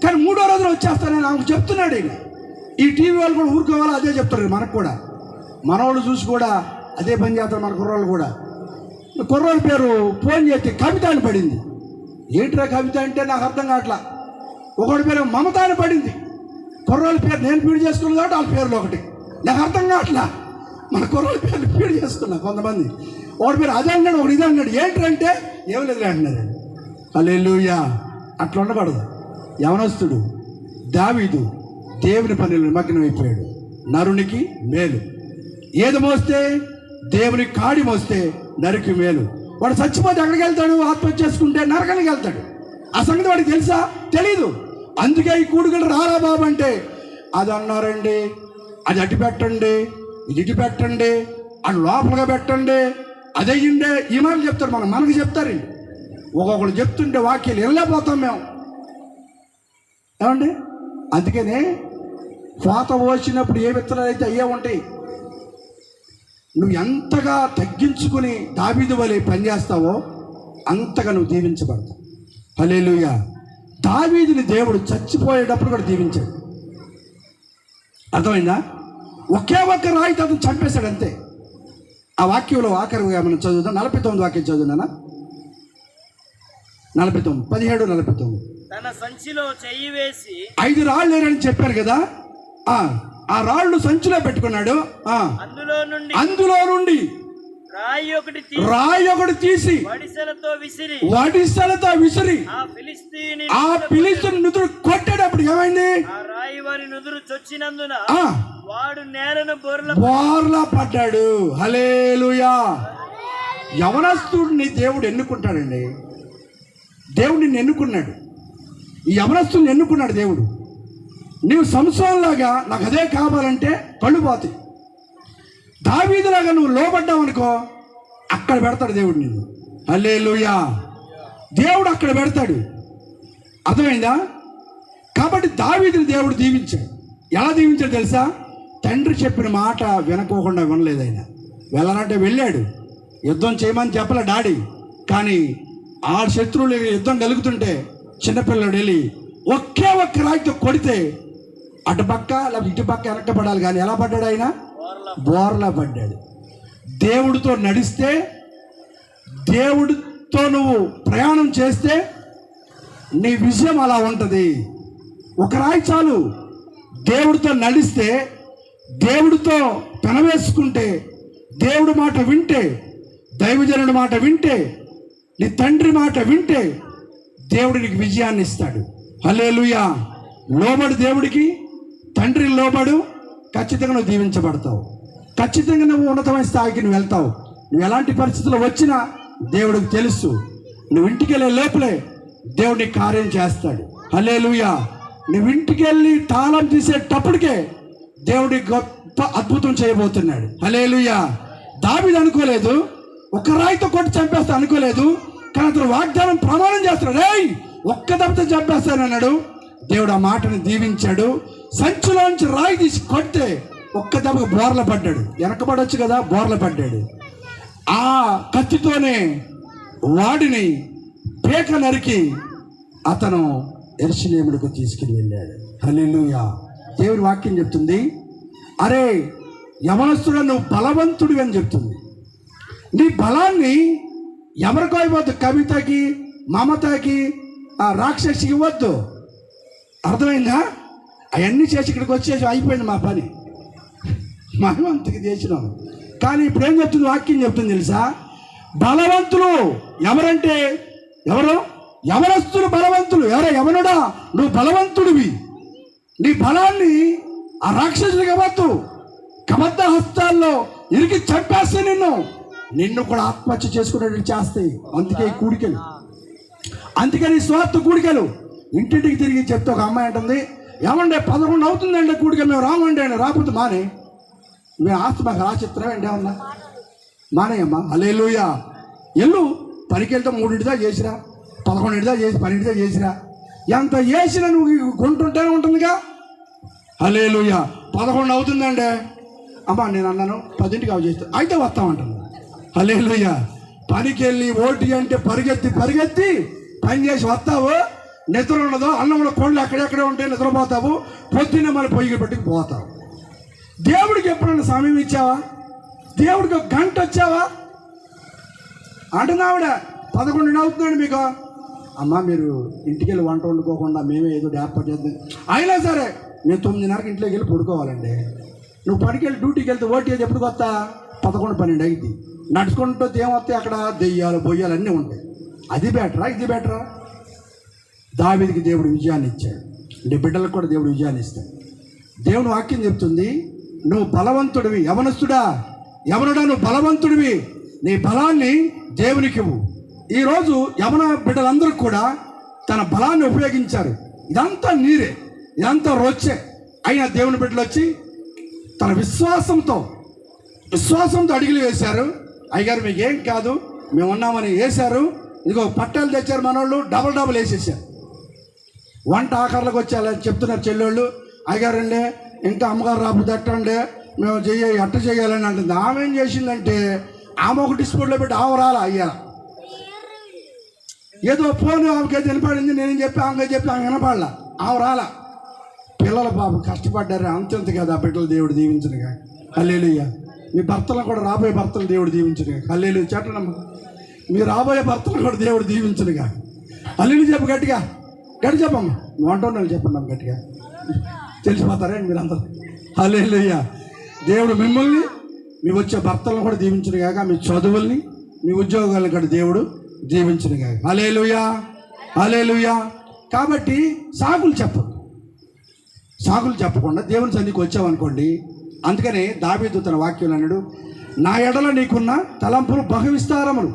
కానీ 3వ రోజున వచ్చేస్తానని ఆమెకు చెప్తున్నాడు. ఈ టీవీ వాళ్ళు కూడా ఊరుకోవాలా అదే చెప్తారు మనకు కూడా. మనవాళ్ళు చూసి కూడా అదే పని చేస్తారు మన కుర్రోళ్ళు కూడా. కుర్రోళ్ళ పేరు ఫోన్ చేస్తే కవిత అని పడింది. ఏంట్రా కవిత అంటే నాకు అర్థం కావట్లా. ఒకటి పేరు మమత అని పడింది. కుర్రోళ్ళ పేరు నేను ఫీడ్ చేసుకున్నాను కాబట్టి వాళ్ళ పేర్లు ఒకటి నాకు అర్థం కావట్లా. మన కుర్రోళ్ళ పేర్లు ఫీడ్ చేసుకున్నా కొంతమంది. ఒకటి పేరు అదే అన్నాడు, ఒకటి ఇదే అన్నాడు. ఏంటంటే ఏం లేదు అంటున్నారు. హల్లెలూయా. అట్లా ఉండకూడదు. యవనస్తుడు దావీదు దేవుని పనిలో నిమగ్నం అయిపోయాడు. నరునికి మేలు ఏది మోస్తే, దేవుని కాడి మోస్తే నరికి మేలు. వాడు చచ్చిపోతే ఎక్కడికి వెళ్తాడు? ఆత్మహత్య చేసుకుంటే నరకానికి వెళ్తాడు. ఆ సంగతి వాడికి తెలుసా? తెలీదు. అందుకే ఈ కూడుకులు రారా బాబు అంటే, అది అన్నారండి, అది అటు పెట్టండి, ఇది ఇటు పెట్టండి, అది లోపలగా పెట్టండి, అదయ్యిండే ఈ మాటలు చెప్తారు. మనకు చెప్తారు. ఒక్కొక్కరు చెప్తుంటే వాక్యాలు వెళ్ళలేకపోతాం మేము. ఏమండి అందుకనే కోత పోసినప్పుడు ఏ విత్తనాలు అయితే అయ్యే ఉంటాయి. నువ్వు ఎంతగా తగ్గించుకుని దావీదు వలె పనిచేస్తావో అంతగా నువ్వు దీవించబడతావు. హల్లెలూయా. దావీదుని దేవుడు చచ్చిపోయేటప్పుడు కూడా దీవించాడు. అర్థమైందా? ఒకే ఒక్క రాయితో అతను చంపేశాడు అంతే. ఆ వాక్యంలో ఆఖరిగా మనం చదువుదాం. 49 వాక్యం చదువునా? 49, 17, 49. తన సంచిలో చెయ్యి వేసి 5 రాళ్ళు లేరని చెప్పారు కదా. ఆ రాళ్ళు సంచిలో పెట్టుకున్నాడు. అందులో నుండి రాయి ఒకటి తీసి వడిసెలతో విసిరి ఆ ఫిలిష్తీయుని నుదురు కొట్టేటప్పుడు ఏమైంది? వాడు నేలను బోర్లా పడ్డాడు. హల్లెలూయా. యవనస్తుడిని దేవుడు ఎన్నుకుంటాడండి. దేవుడు నిన్ను ఎన్నుకున్నాడు. ఈ యవనస్తుడిని ఎన్నుకున్నాడు దేవుడు. నీవు సంసోన్లాగా నాకు అదే కావాలంటే కళ్ళు పోతాయి. దావీదులాగా నువ్వు లోబడ్డావు అనుకో, అక్కడ పెడతాడు దేవుడు నిన్ను. హల్లెలూయా. దేవుడు అక్కడ పెడతాడు. అర్థమైందా? కాబట్టి దావీదుని దేవుడు దీవించాడు. ఎలా దీవించాడు తెలుసా? తండ్రి చెప్పిన మాట వినకోకుండా వినలేదు ఆయన. వెళ్ళాలంటే వెళ్ళాడు. యుద్ధం చేయమని చెప్పలే డాడీ. కానీ ఆ శత్రువులు యుద్ధం కలుగుతుంటే చిన్నపిల్లడు వెళ్ళి ఒకే ఒక్క రాయితో కొడితే అటుపక్క లేకపోతే ఇటుపక్క వెనక్కి కానీ ఎలా పడ్డాడు ఆయన? బోర్లా పడ్డాడు. దేవుడితో నడిస్తే, దేవుడితో నువ్వు ప్రయాణం చేస్తే నీ విజయం అలా ఉంటుంది. ఒక రాయి చాలు. దేవుడితో నడిస్తే, దేవుడితో పెనవేసుకుంటే, దేవుడి మాట వింటే, దైవజనుడి మాట వింటే, నీ తండ్రి మాట వింటే దేవుడు నీకు విజయాన్ని ఇస్తాడు. హల్లెలూయా. లోబడు దేవుడికి, తండ్రి లోబడు, ఖచ్చితంగా నువ్వు దీవించబడతావు. ఖచ్చితంగా నువ్వు ఉన్నతమైన స్థాయికి నువ్వు వెళ్తావు. నువ్వు ఎలాంటి పరిస్థితుల్లో వచ్చినా దేవుడికి తెలుసు. నువ్వు ఇంటికి వెళ్ళే లోపలే దేవుడిని కార్యం చేస్తాడు. హల్లెలూయా. నువ్వు ఇంటికి వెళ్ళి తాళం తీసేటప్పటికే దేవుడి గొప్ప అద్భుతం చేయబోతున్నాడు. హల్లెలూయా. దావీదు అనుకోలేదు, ఒక రాయితో కొట్టి చంపేస్తా అనుకోలేదు. కానీ అతను వాగ్దానం ప్రమాణం చేస్తున్నాడు. ఒక్క దెబ్బతో చంపేస్తానన్నాడు. దేవుడు ఆ మాటను దీవించాడు. సంచిలోంచి రాయి తీసి కొడితే ఒక్క దెబ్బకు బోర్ల పడ్డాడు. వెనకబడొచ్చు కదా, బోర్ల పడ్డాడు. ఆ కత్తితోనే వాడిని పేక నరికి అతను యెరూషలేముకు తీసుకుని వెళ్ళాడు. హల్లెలూయా. దేవుడి వాక్యం చెప్తుంది, అరే యవనస్తుడు నువ్వు బలవంతుడివి అని చెప్తుంది. నీ బలాన్ని ఎవరికో ఇవ్వద్దు. కవితకి, మమతకి, ఆ రాక్షసికి ఇవ్వద్దు. అర్థమైందా? అవన్నీ చేసి ఇక్కడికి వచ్చేసి అయిపోయింది మా పని. మహిమంతకి చేసినాం. కానీ ఇప్పుడు ఏం చెప్తుంది వాక్యం? చెప్తుంది తెలుసా? బలవంతులు ఎవరంటే ఎవరు? యవనస్తులు బలవంతులు. యవనుడా నువ్వు బలవంతుడివి. నీ బలాన్ని ఆ రాక్షసుడికి ఇవ్వద్దు. కబద్ధ హస్తాల్లో ఇరికి చంపేస్తే నిన్ను కూడా ఆత్మహత్య చేసుకునేట్టు చేస్తాయి. అందుకే ఈ కూడికలు, అందుకని స్వార్థ కూడికలు. ఇంటింటికి తిరిగి చెప్తే ఒక అమ్మాయి అంటుంది, ఏమంటే 11 అవుతుందండి కూడిక, మేము రామండి అని. రాకపోతే మానే, మేము ఆస్తి మాకు రాసిస్తున్నాం అండి ఏమన్నా మానేయమ్మా. హల్లెలూయా. ఎల్లు పనికి వెళ్తే 3 చేసిరా, 11 చేసి 12 చేసిరా. ఎంత చేసినా నువ్వు కొంటుంటేనే ఉంటుందిగా. హల్లెలూయా. 11 అవుతుందండి అమ్మా, నేను అన్నాను 10కి అవి చేస్తా, అయితే వస్తామంటాను. హల్లెలూయా. పనికి వెళ్ళి ఓటి అంటే పరిగెత్తి పని చేసి వస్తావు. నిద్ర ఉండదు, అన్నంలో కోళ్ళు ఎక్కడెక్కడే ఉంటే నిద్రపోతావు. పొద్దున్నే మళ్ళీ పొయ్యి పెట్టుకు పోతావు. దేవుడికి ఎప్పుడన్నా సమయం ఇచ్చావా? దేవుడికి ఒక గంట వచ్చావా? అంటున్నావిడ 11 అవుతుందండి మీకు. అమ్మ మీరు ఇంటికి వెళ్ళి వంట వండుకోకుండా మేమే ఏదో ఏర్పాటు చేద్దాం. అయినా సరే నేను 9:30కి ఇంట్లోకి వెళ్ళి పడుకోవాలండి. నువ్వు పనికి వెళ్ళి డ్యూటీకి వెళ్తే ఓటీ అది ఎప్పుడు వస్తా? 11, 12 అయింది. నడుచుకుంటూ ఏమొస్తాయి? అక్కడ దెయ్యాలు బొయ్యాలు అన్నీ ఉంటాయి. అది బెటరా ఇది బెటరా? దావీదుకి దేవుడు విజయాన్ని ఇచ్చాడు. నీ బిడ్డలకు కూడా దేవుడు విజయాన్ని ఇస్తాడు. దేవుని వాక్యం చెప్తుంది, నువ్వు బలవంతుడివి. యవనస్తుడా, యవనుడా నువ్వు బలవంతుడివి. నీ బలాన్ని దేవునికి ఇవ్వు. ఈరోజు యవన బిడ్డలందరూ కూడా తన బలాన్ని ఉపయోగించారు. ఇదంతా నీరే, ఇదంతా రొచ్చే. అయినా దేవుని బిడ్డలు వచ్చి తన విశ్వాసంతో అడుగులు వేశారు. అయ్యగారు మీకు ఏం కాదు, మేము ఉన్నామని వేశారు. ఇదిగో పట్టాలు తెచ్చారు మనోళ్ళు, డబల్ వేసేసారు. వంట ఆఖర్లకు వచ్చి అలా చెప్తున్నారు చెల్లెళ్ళు, అయ్యారండి ఇంకా అమ్మగారు రాబోతే ఎట్టండి మేము ఎట్ట చేయాలని అంటుంది. ఆమె ఏం చేసిందంటే ఆమె ఒక డిస్ప్యూట్లో పెట్టి ఆవరాల అయ్యా ఏదో ఫోన్ ఆమెకైతే వినపడింది, నేను చెప్పి ఆమెకైతే చెప్పి ఆమె వినపడలా, ఆవరాల. పిల్లల బాబు కష్టపడ్డారు, అంతంత కదా బిడ్డలు దేవుడు దీవించనుగా. హల్లెలూయా. మీ భర్తలను కూడా రాబోయే భర్తలు దేవుడు దీవించనుగా. హల్లెలూయా. చెట్టనమ్మ మీ రాబోయే భర్తలు కూడా దేవుడు దీవించనుగా. హల్లెలూయా. చెప్పు గట్టిగా, గట్టి చెప్పమ్మా. నువ్వు అంటున్నావు చెప్పండి అమ్మ గట్టిగా, తెలిసిపోతారండి మీరందరూ. హల్లెలూయా. దేవుడు మిమ్మల్ని మీ వచ్చే భర్తలను కూడా దీవించనుగాక, మీ చదువుల్ని మీ ఉద్యోగాలను కూడా దేవుడు దీవించనుగాక. హల్లెలూయా. హల్లెలూయా. కాబట్టి సాకులు చెప్పు, సాకులు చెప్పకుండా దేవుని సన్నిధికి వచ్చావనుకోండి. అందుకనే దావీదు తన వాక్యం అన్నాడు, నా ఎడల నీకున్న తలంపులు బహు విస్తారములు.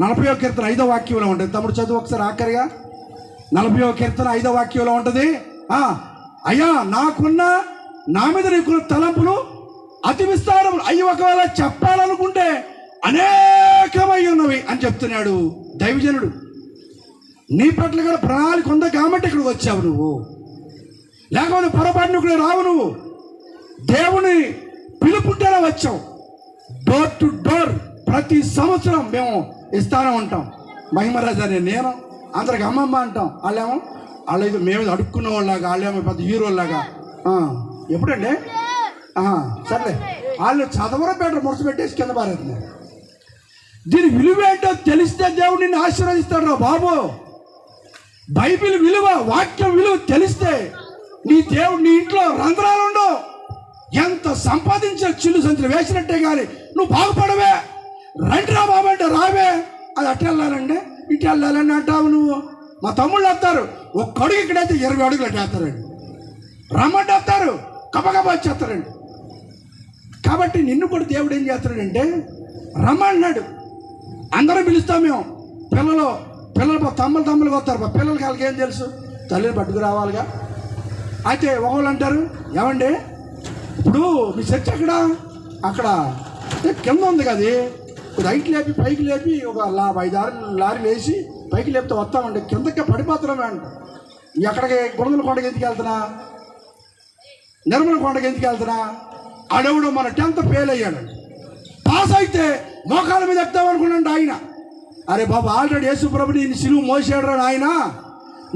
40వ కీర్తన 5వ వాక్యంలో ఉంటుంది. తమ్ముడు చదువు ఒకసారి ఆఖరిగా. 40వ కీర్తన 5వ వాక్యంలో ఉంటుంది, అయ్యా నా మీద నీకున్న తలంపులు అతి విస్తారములు, అయ్యి ఒకవేళ చెప్పాలనుకుంటే అనేకమై ఉన్నవి అని చెప్తున్నాడు దైవజనుడు. నీ పట్ల కూడా ప్రణాళిక ఉందా కాబట్టి ఇక్కడికి వచ్చావు నువ్వు, లేకపోతే పొరపాటును ఇక్కడ రావు. నువ్వు దేవుని పిలుపుంటేనే వచ్చావు. డోర్ టు డోర్ ప్రతి సంవత్సరం మేము ఇస్తానే ఉంటాం. మహిమరాజు అని నేను అందరికి అమ్మమ్మ అంటాం. వాళ్ళేదో మేము అడుక్కున్న వాళ్ళలాగా, వాళ్ళేమో పెద్ద హీరోలాగా. ఎప్పుడండి సర్లే, వాళ్ళు చదవరం బెటర్ ముడిచి పెట్టేసి కింద పారేస్తున్నారు. దీని విలువ ఏంటో తెలిస్తే దేవుడు నిన్ను ఆశీర్వదిస్తాడు రా బాబు. బైబిల్ విలువ, వాక్యం విలువ తెలిస్తే నీ దేవుడు నీ ఇంట్లో రంధ్రాలు ఉండవు. ఎంత సంపాదించే చిల్లు సంచులు వేసినట్టే కానీ నువ్వు బాగుపడవే. రండిరా బాబు అంటే రావే. అది అటు వెళ్ళాలండి ఇటు వెళ్ళాలని అంటావు నువ్వు. మా తమ్ముళ్ళు వస్తారు, ఒక్క అడుగు ఇక్కడైతే 20 అడుగులు అటు వేస్తారండి. రమ్మంటే వస్తారు, కపకప వచ్చేస్తారండి. కాబట్టి నిన్ను కూడా దేవుడు ఏం చేస్తాడంటే రమ్మన్నాడు. అందరం పిలుస్తాం మేము. పిల్లలు తమ్ముళ్ళకి వస్తారు. పిల్లలకి వాళ్ళకి ఏం తెలుసు, తల్లిని పట్టుకు రావాలిగా. అయితే ఒకళ్ళు అంటారు, ఏమండి ఇప్పుడు మీ చర్చ్ అక్కడ కింద ఉంది కదా, రైట్ లేపి పైకి లేపి ఒక 5-6 లారీలు వేసి పైకి లేపితే వస్తామండి, కిందకే పడిపోతున్నామే అంట. ఎక్కడికి గుణదల కొండకి ఎందుకు వెళ్తున్నా, నిర్మల కొండకి ఎందుకు వెళ్తున్నా? అడవుడు మన 10th ఫెయిల్ అయ్యాడు. పాస్ అయితే మోకాల మీద ఎక్కుతామనుకున్నాడు ఆయన. అరే బాబు, ఆల్రెడీ యేసుప్రభు నేను సిలువ మోసాడు ఆయన,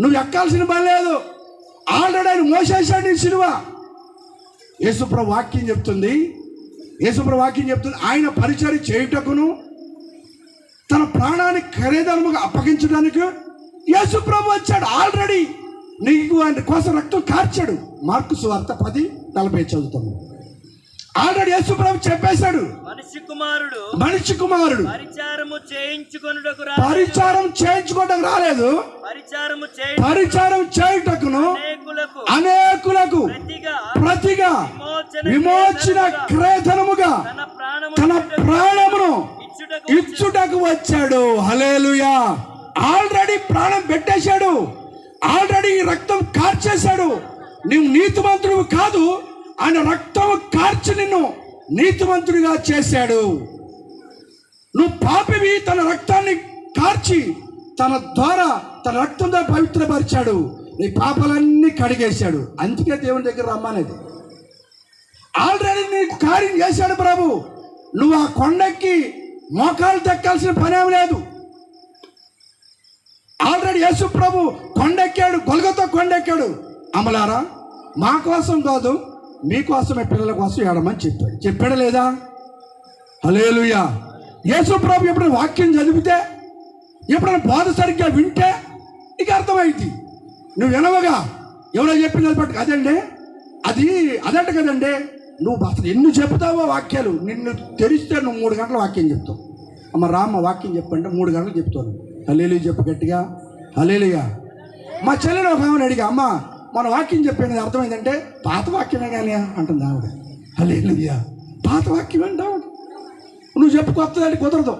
నువ్వు ఎక్కాల్సిన పని లేదు. ఆల్రెడీ ఆయన మోసేసాడు నీ సిలువ. యేసుప్రభు వాక్యం చెప్తుంది, ఆయన పరిచర్య చేయుటకును తన ప్రాణాన్ని ఖరీదముగా అప్పగించడానికి యేసుప్రభు వచ్చాడు. ఆల్రెడీ నీకు ఆయన కోసం రక్తం కార్చాడు. మార్కు సువార్త 10:40 చదువుతాము. ఆల్రెడీ యేసుప్రభు చెప్పేశాడు, మనిషి కుమారుడు పరిచారం చేయించుకోవడానికి రాలేదు, పరిచారం చేయుటకును అనేకులకు ప్రతిగా విమోచన క్రేతనముగా తన ప్రాణమును ఇచ్చుటకు వచ్చాడు. హల్లెలూయా. ఆల్రెడీ ప్రాణం పెట్టేశాడు, ఆల్రెడీ రక్తం కార్చేశాడు. నువ్వు నీతిమంతుడు కాదు, ఆయన రక్తం కార్చి నిన్ను నీతిమంతుడిగా చేశాడు. నువ్వు పాపివి, తన రక్తాన్ని కార్చి తన ద్వారా తన రక్తంతో పవిత్రపరిచాడు. నీ పాపాలన్నీ కడిగేశాడు. అందుకే దేవుని దగ్గర రమ్మనేది. ఆల్రెడీ నీ కార్యం చేశాడు ప్రభు. నువ్వు ఆ కొండకి మోకాలు తెక్కాల్సిన పనేం లేదు. ఆల్రెడీ యేసు ప్రభు కొండెక్కాడు, గొల్గొతా కొండెక్కాడు. అమలారా, మా కోసం కాదు మీకోసమే, పిల్లల కోసం ఏడమని చెప్పాడు లేదా? హల్లెలూయా. యేసు ప్రభు ఎప్పుడైనా వాక్యం చదివితే, ఎప్పుడైనా బోధ సరిగ్గా వింటే నీకు అర్థమైంది. నువ్వు వినవగా ఎవరో చెప్పింది పట్టు అదంట కదండి. నువ్వు అసలు ఎన్ని చెప్తావో వాక్యాలు, నిన్ను తెరిస్తే నువ్వు 3 గంటల వాక్యం చెప్తావు. అమ్మ రామ్మ వాక్యం చెప్పంటే 3 గంటలు చెప్తాను. హల్లెలూయా చెప్పు గట్టిగా, హల్లెలూయా. మా చెల్లెలు ఒక ఆమెను అడిగా, అమ్మ మన వాక్యం చెప్పేది అర్థమైందంటే పాత వాక్యమే కానీ అంటుంది ఆవిడ. హల్లెలూయా. పాత వాక్యం అంటే ఆవిడ నువ్వు చెప్పు, కొత్తదంటే కుదరదు.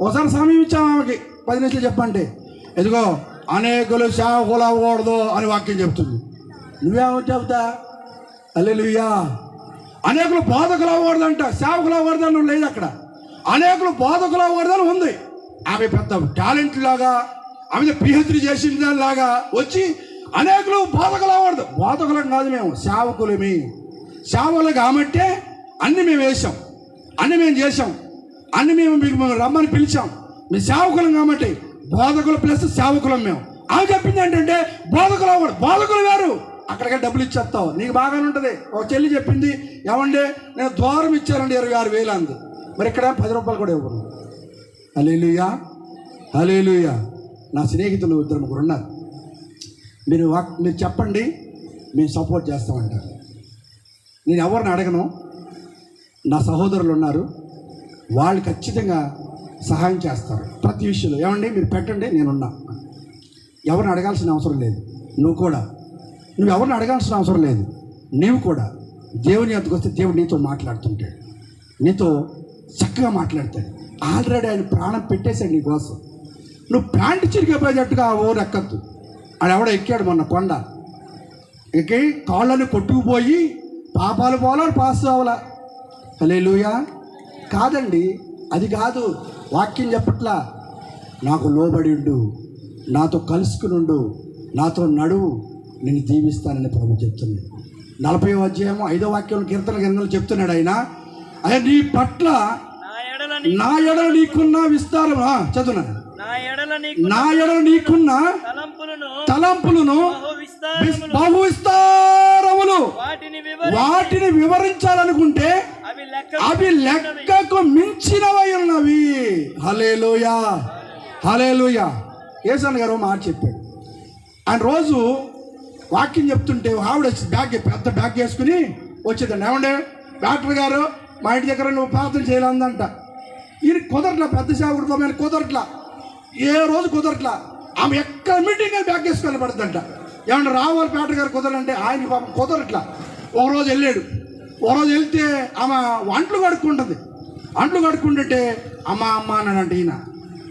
ఒకసారి సమయం ఇచ్చావు ఆమెకి 10 నిమిషాలు చెప్పంటే, ఎదుగో అనేకులు సేవకులు అవ్వకూడదు అని వాక్యం చెప్తుంది. నువ్వేమో చెబుతా? హల్లెలూయా. అనేకులు బోధకులు అవ్వకూడదంట, సేవకులు అవ్వకూడదని లేదు అక్కడ. అనేకులు బోధకులు అవ్వకూడదని ఉంది. ఆమె పెద్ద టాలెంట్ లాగా, ఆమె PhD చేసిన దానిలాగా వచ్చి అనేకులు బోధకులు అవ్వదు. బోధకులం కాదు, మేము సేవకులమే. సేవకులు కాబట్టి అన్ని మేము వేసాం, అన్ని మేము చేసాం, అన్ని మేము రమ్మని పిలిచాం. మీ సేవకులం కాబట్టి బోధకులు ప్లస్ సేవకులం మేము. ఆమె చెప్పింది ఏంటంటే బోధకులు అవ్వడు. బోధకులు వేరు, అక్కడికి డబ్బులు ఇచ్చేస్తావు, నీకు బాగానే ఉంటుంది. ఒక చెల్లి చెప్పింది, ఏమండి నేను ద్వారం ఇచ్చానండి 26,000 అంది. మరి ఇక్కడ 10 రూపాయలు కూడా ఇవ్వరు. హల్లెలూయా, హల్లెలూయా. నా స్నేహితులు 2-3 ఉన్నారు. మీరు చెప్పండి, మేము సపోర్ట్ చేస్తామంటారు. నేను ఎవరిని అడగను, నా సహోదరులు ఉన్నారు, వాళ్ళు ఖచ్చితంగా సహాయం చేస్తారు ప్రతి విషయంలో. ఏమండి మీరు పెట్టండి, నేనున్నా. ఎవరిని అడగాల్సిన అవసరం లేదు. నువ్వు ఎవరిని అడగాల్సిన అవసరం లేదు. నీవు కూడా దేవుని వద్దకు వస్తే దేవుడు నీతో మాట్లాడుతుంటాడు, నీతో చక్కగా మాట్లాడతాడు. ఆల్రెడీ ఆయన ప్రాణం పెట్టేశాడు నీ కోసం. నువ్వు ప్యాంటు చిరిగిపోయేటట్టుగా ఓరు ఎక్కద్దు. ఆయన ఎవడో ఎక్కాడు మొన్న కొండ ఎక్కి కాళ్ళని కొట్టుకుపోయి పాపాలు పోవాలి పాస్ అవ్వాలా. హల్లెలూయా. కాదండి, అది కాదు. వాక్యం చెప్పట్లా. నాకు లోబడి ఉండు, నాతో కలుసుకుని ఉండు, నాతో నడువు, నేను దీవిస్తానని ప్రభు చెప్తున్నాడు. 40వ అధ్యాయం 5వ వాక్యం కీర్తనలు చెప్తున్నాడు ఆయన. అయ్యా నీ పట్ల నా ఎడల నీకున్న విస్తారం చదువున్నాను. నా ఎడల నీకున్న తలంపులను బహు విస్తారములు వాటిని వివరించాలనుకుంటే అవి లెక్కకు మించినవై ఉన్నవి. హల్లెలూయా, హల్లెలూయా. యేసన్న గారు మాట చెప్పాడు. ఆయన రోజు వాక్యం చెప్తుంటే ఆవిడ పెద్ద బ్యాగ్ వేసుకుని వచ్చేదండి. ఏమండే డాక్టర్ గారు మా ఇంటి దగ్గర నువ్వు ప్రార్థన చేయాలందంట. ఈయన కుదరట్లా, పెద్ద సేవకుడితో మేము కుదరట్లా, ఏ రోజు కుదరట్లా. ఆమె ఎక్కడ మీటింగ్ బ్యాగ్ వేసుకొని పడుతుందంట. ఏమన్నా రావాలి డాక్టర్ గారు కుదరంటే ఆయనకి పాపం కుదరట్లా. ఒక రోజు వెళ్ళాడు. ఒక రోజు వెళ్తే ఆమె అంట్లు కడుక్కుంటుంది. అంట్లు కడుక్కుంటుంటే అమ్మ అన్నాడంటే ఈయన.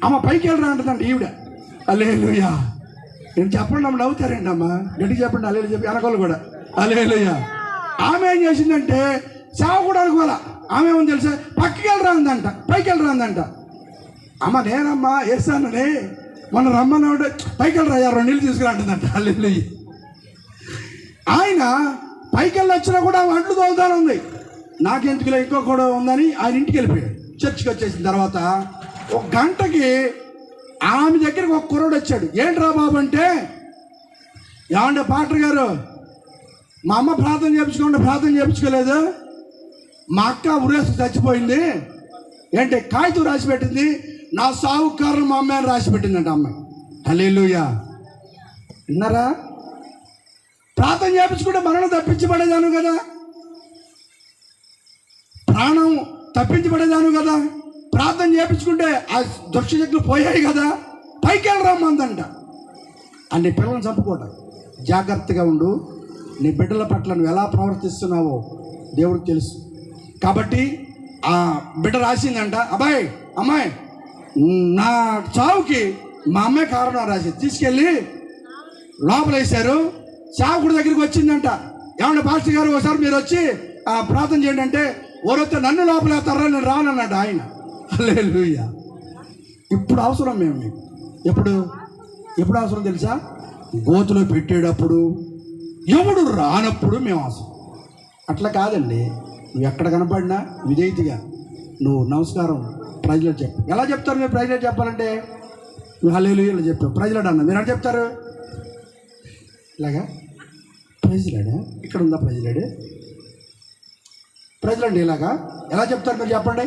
అమ్మ పైకి వెళ్ళరా అంటుందంట ఈవిడ. హల్లెలూయా. నేను చెప్పండి అమ్మ నవ్వుతారండి. అమ్మ గట్టిగా చెప్పండి హల్లెలూయా చెప్పి వెనకాల కూడా హల్లెలూయా. ఆమె ఏం చేసిందంటే సేవ కూడా అనుకోవాలా. ఆమె ఏమని తెలుసా, పక్కకి వెళ్ళరా అందంట, పైకి వెళ్ళరా అందంట. అమ్మ నేనమ్మా వేస్తానని మొన్న రమ్మన్నా ఉంటే పైకి వెళ్ళరా 2 నీళ్ళు తీసుకురా అంటుందంట. హల్లెలూయా. ఆయన పైకి వెళ్ళి వచ్చినా కూడా అంట్లు తోలుతానే ఉంది. నాకెందుకులో ఇంకో కూడా ఉందని ఆయన ఇంటికి వెళ్ళిపోయాడు. చర్చికి వచ్చేసిన తర్వాత 1 గంటకి ఆమె దగ్గరికి ఒక కుర్రోడు వచ్చాడు. ఏంట్రా బాబు అంటే, ఏమంటే పాటర్ గారు మా అమ్మ ప్రార్థన చేయించుకోలేదు, మా అక్క ఉరేసి చచ్చిపోయింది, ఏంటి కాగితం రాసి పెట్టింది, నా సావు కారణం మా అమ్మాయిని రాసి పెట్టిందంట అమ్మాయి. హల్లెలూయా. విన్నారా? ప్రార్థన చేయించుకుంటే మరణం తప్పించబడేదాను కదా, ప్రాణం తప్పించబడేదాను కదా. ప్రార్థన చేయించుకుంటే ఆ దుష్టశక్తులు పోయాయి కదా. పైకి వెళ్ళరమ్మందంట. అన్ని పిల్లలను చంపుకోవటం. జాగ్రత్తగా ఉండు. నీ బిడ్డల పట్ల నువ్వు ఎలా ప్రవర్తిస్తున్నావో దేవుడికి తెలుసు. కాబట్టి ఆ బిడ్డ రాసిందంట, అమ్మాయి నా చావుకి మా అమ్మాయి కారణం రాసి తీసుకెళ్ళి లోపల వేశారు. చావుకుడి దగ్గరికి వచ్చిందంట. ఏమంటే పాస్టర్ గారు ఒకసారి మీరు వచ్చి ప్రార్థన చేయండి అంటే, ఓరైతే నన్ను లోపల వేస్తారా, నేను రానన్నాడు ఆయన. హల్లెలూయా. ఇప్పుడు అవసరం మేము. ఎప్పుడు అవసరం తెలుసా? గోతులో పెట్టేటప్పుడు, ఎవడు రానప్పుడు మేము అవసరం. అట్లా కాదండి. నువ్వు ఎక్కడ కనపడినా విధేయతగా నువ్వు నమస్కారం ప్రైజ్లాడ్ చెప్పు. ఎలా చెప్తారు మీరు ప్రైజ్లాడ్ చెప్పాలంటే? నువ్వు హల్లెలూయా ఇలా చెప్పావు ప్రైజ్లాడ్ అన్న. మీరు ఎలా చెప్తారు? ఇలాగా ప్రైజ్లాడా? ఇక్కడ ఉందా ప్రైజ్లాడ్ ఇలాగా ఎలా చెప్తారు మీరు చెప్పండి?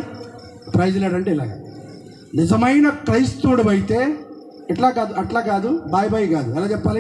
ప్రైజ్లాడ్ అంటే ఇలాగా. నిజమైన క్రైస్తవుడు అయితే ఇట్లా కాదు, అట్లా కాదు, బాయ్ కాదు. ఎలా చెప్పాలి?